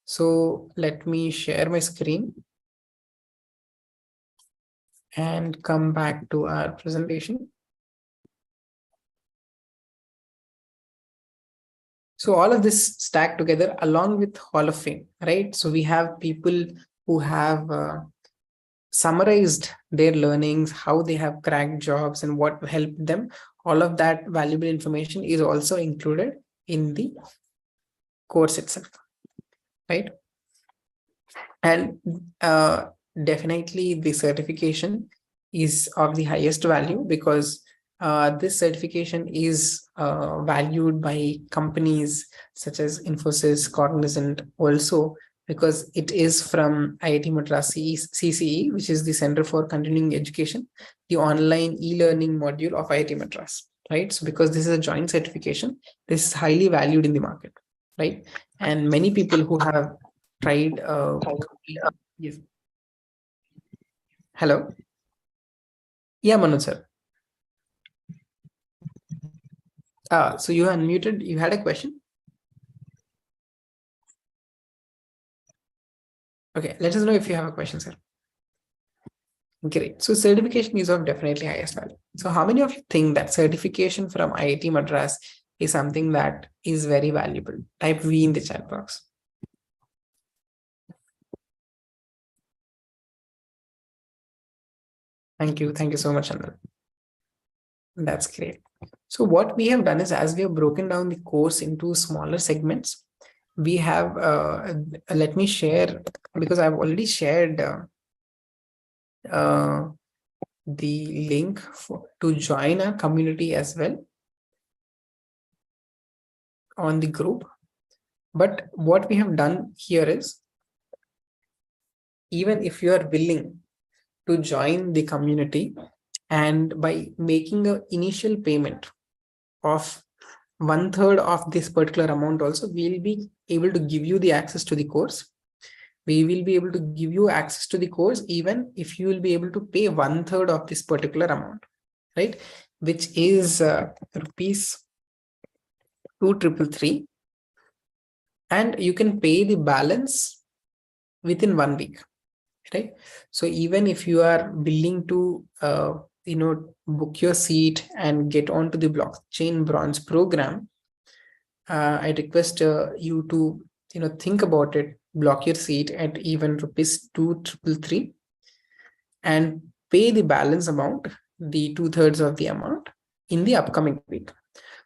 So let me share my screen and come back to our presentation. So all of this stacked together along with Hall of Fame, right? So we have people who have summarized their learnings, how they have cracked jobs and what helped them. All of that valuable information is also included in the course itself, right? And definitely the certification is of the highest value, because this certification is valued by companies such as Infosys, Cognizant also, because it is from IIT Madras CCE, which is the Center for Continuing Education, the online e-learning module of IIT Madras, right? So because this is a joint certification, this is highly valued in the market, right? And many people who have tried yes. Hello. Yeah, Manoj sir. So you are unmuted. You had a question. Okay, let us know if you have a question, sir. Great. So certification is of definitely highest value. So how many of you think that certification from IIT Madras is something that is very valuable? Type V in the chat box. Thank you. Thank you so much, Anil. That's great. So what we have done is, as we have broken down the course into smaller segments, we have, let me share, because I've already shared the link to join our community as well on the group. But what we have done here is, even if you are willing to join the community, and by making an initial payment of 1/3 of this particular amount also, we'll be able to give you the access to the course. We will be able to give you access to the course even if you will be able to pay 1/3 of this particular amount, right? Which is rupees 2,333, and you can pay the balance within 1 week, right? So even if you are willing to book your seat and get onto the blockchain bronze program, I request you to think about it. Block your seat at even rupees 2,333 and pay the balance amount, the 2/3 of the amount, in the upcoming week.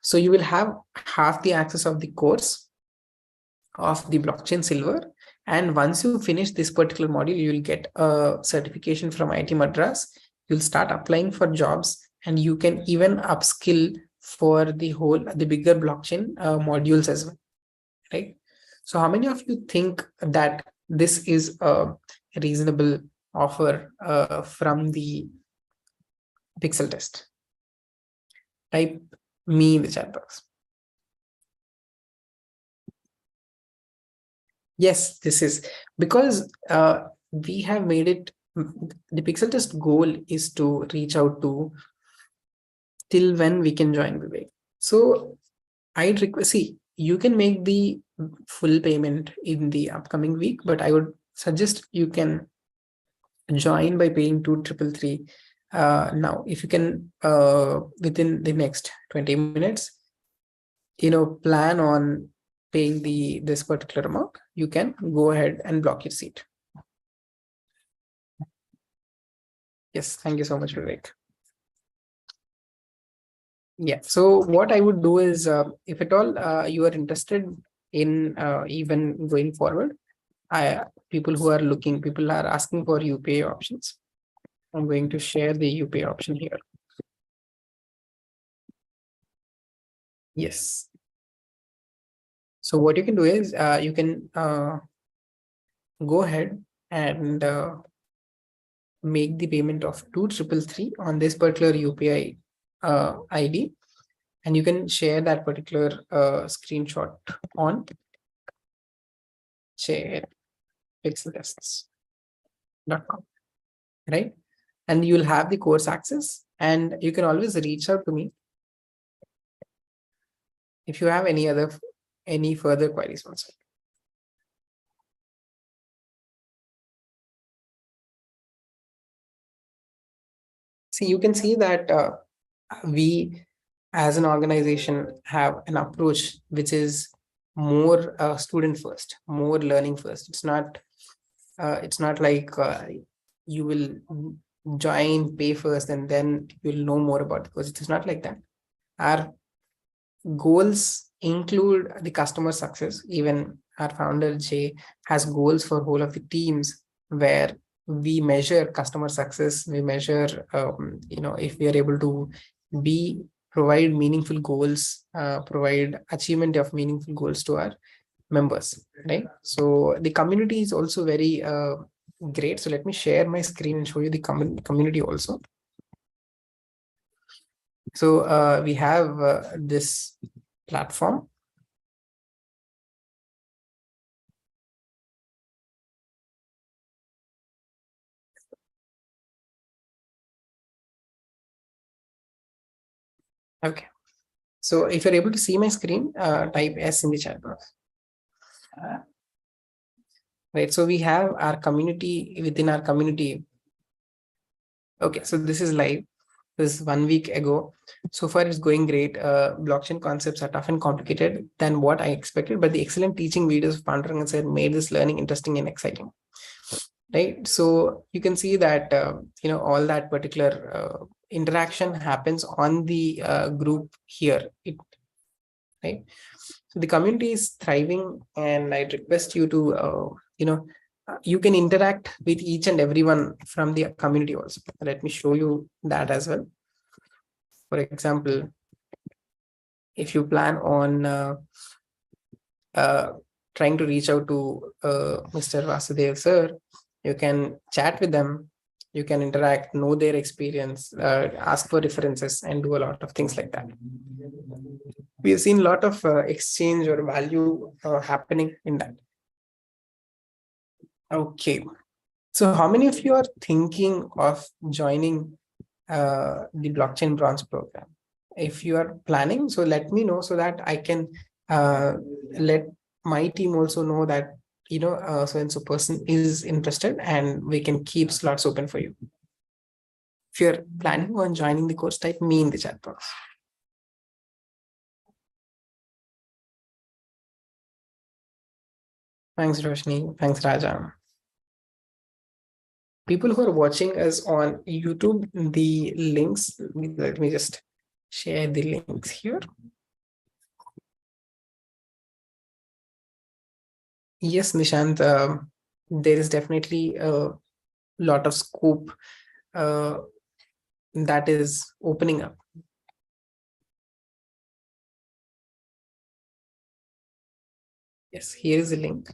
So you will have half the access of the course of the blockchain silver. And once you finish this particular module, you will get a certification from IIT Madras. You'll start applying for jobs, and you can even upskill for the bigger blockchain modules as well, right? So how many of you think that this is a reasonable offer from the Pixeltest? type me in the chat box. Yes, this is because we have made it. The Pixeltest goal is to reach out to till when we can join Vivek. So I'd request, see, you can make the full payment in the upcoming week, but I would suggest you can join by paying 2,333 now. If you can within the next 20 minutes, plan on paying this particular amount, you can go ahead and block your seat. Yes, thank you so much, Vivek. Yeah, so what I would do is, if at all you are interested in even going forward, people are asking for UPI options. I'm going to share the UPI option here. Yes. So what you can do is you can go ahead and make the payment of 2,333 on this particular UPI ID, and you can share that particular screenshot on share pixeltests.com, right? And you'll have the course access, and you can always reach out to me if you have any further queries also. See, you can see that we as an organization have an approach which is more student first, more learning first. It's not like you will join, pay first, and then you'll know more about the course. It's not like that. Our goals include the customer success. Even our founder Jay has goals for whole of the teams, where we measure customer success. We measure if we are able to provide meaningful goals, provide achievement of meaningful goals to our members, right? So the community is also very great. So let me share my screen and show you the community also. So we have this platform. Okay. So if you're able to see my screen, type S in the chat box. Right. So we have our community within our community. Okay. So this is live. This is 1 week ago. So far, it's going great. Blockchain concepts are tough and complicated than what I expected, but the excellent teaching videos of Pandurang and said made this learning interesting and exciting. Right. So you can see that all that particular interaction happens on the group here. Right. So the community is thriving, and I request you to you can interact with each and everyone from the community also. Let me show you that as well. For example, if you plan on trying to reach out to Mr. Vasudev sir, you can chat with them, you can interact, know their experience, ask for references, and do a lot of things like that. We have seen a lot of exchange or value happening in that. Okay. So how many of you are thinking of joining the blockchain bronze program? If you are planning, so let me know so that I can let my team also know that so and so person is interested, and we can keep slots open for you. If you're planning on joining the course, type me in the chat box. Thanks, Roshni. Thanks, Raja. People who are watching us on YouTube, the links, let me just share the links here. Yes, Nishant, there is definitely a lot of scope that is opening up. Yes, here is the link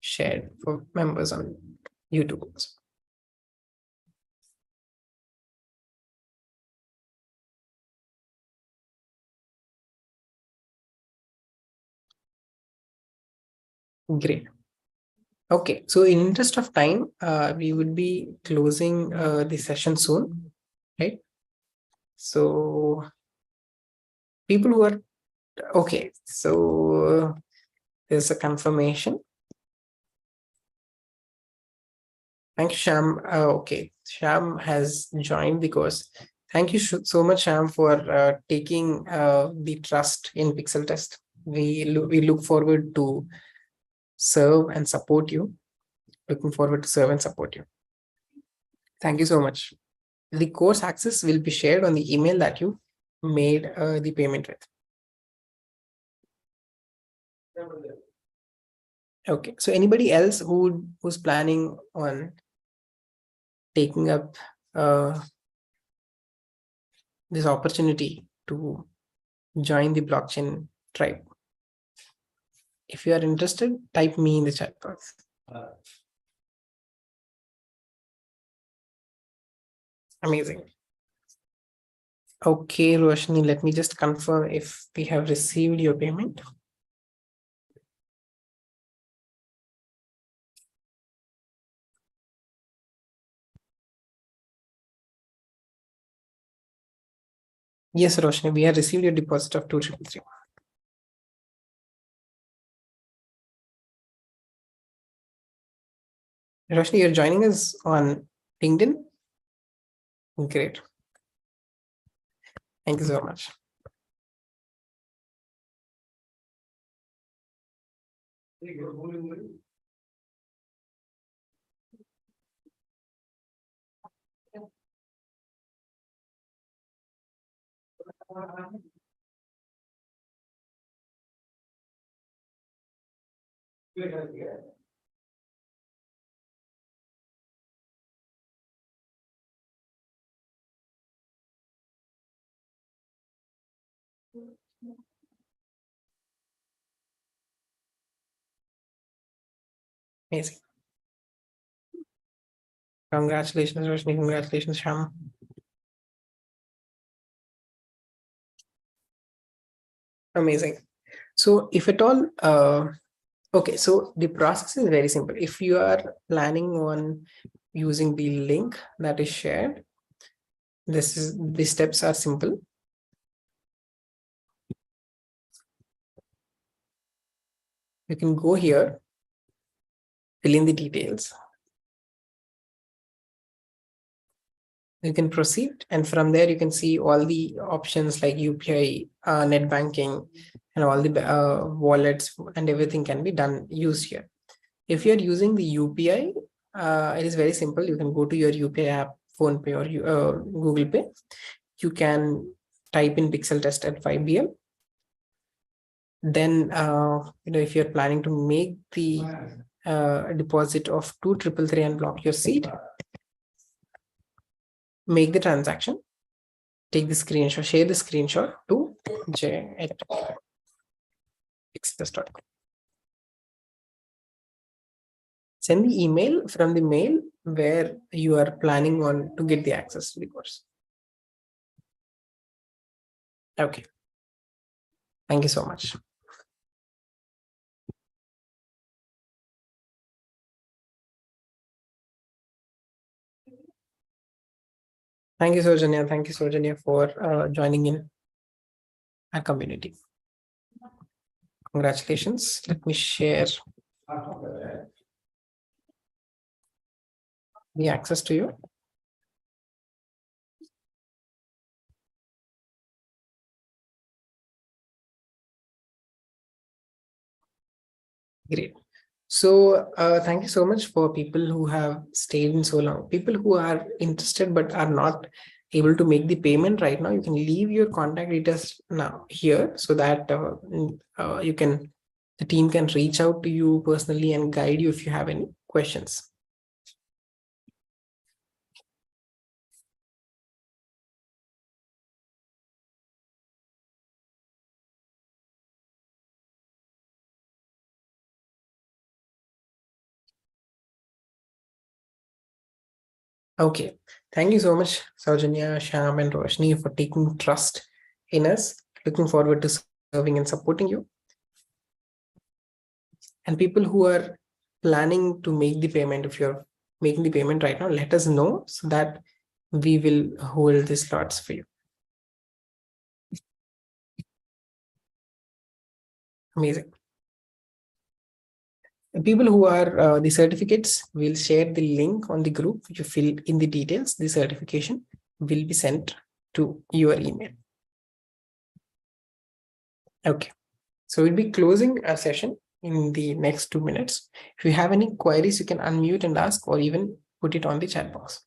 shared for members on YouTube also. Great. Okay, so in interest of time, we would be closing the session soon, right? So people who are okay, so there's a confirmation. Thank you, Sham. Okay, Sham has joined the course. Thank you so much, Sham, for taking the trust in Pixeltest. We look forward to serve and support you. Looking forward to serve and support you. Thank you so much. The course access will be shared on the email that you made the payment with. Okay, so anybody else who's planning on taking up this opportunity to join the blockchain tribe? If you are interested, type me in the chat box. Amazing. Okay, Roshni, let me just confirm if we have received your payment. Yes, Roshni, we have received your deposit of 233. Roshni, you're joining us on LinkedIn? Great. Thank you so much. Amazing. Congratulations, Roshni. Congratulations, Sham. Amazing. So if at all, okay, so the process is very simple. If you are planning on using the link that is shared, the steps are simple. You can go here, fill in the details. You can proceed, and from there you can see all the options like UPI, net banking, and all the wallets and everything can be used here. If you're using the UPI, it is very simple. You can go to your UPI app, PhonePe or Google Pay. You can type in Pixeltest at 5BL. Then, if you're planning to make the deposit of 2,333 and block your seed, make the transaction, take the screenshot, share the screenshot to j@pixeltest.com. Send the email from the mail where you are planning on to get the access to the course. Okay. Thank you so much. Thank you, Sojanya. Thank you, Sojanya, for joining in our community. Congratulations. Let me share the access to you. Great. So thank you so much for people who have stayed in so long. People who are interested but are not able to make the payment right now, you can leave your contact details now here so that the team can reach out to you personally and guide you if you have any questions. Okay. Thank you so much, Saujanya, Sham, and Roshni, for taking trust in us. Looking forward to serving and supporting you. And people who are planning to make the payment, if you're making the payment right now, let us know so that we will hold the slots for you. Amazing. The people who are the certificates, we'll share the link on the group. You fill in the details, the certification will be sent to your email. Okay, so we'll be closing our session in the next 2 minutes. If you have any queries, you can unmute and ask, or even put it on the chat box.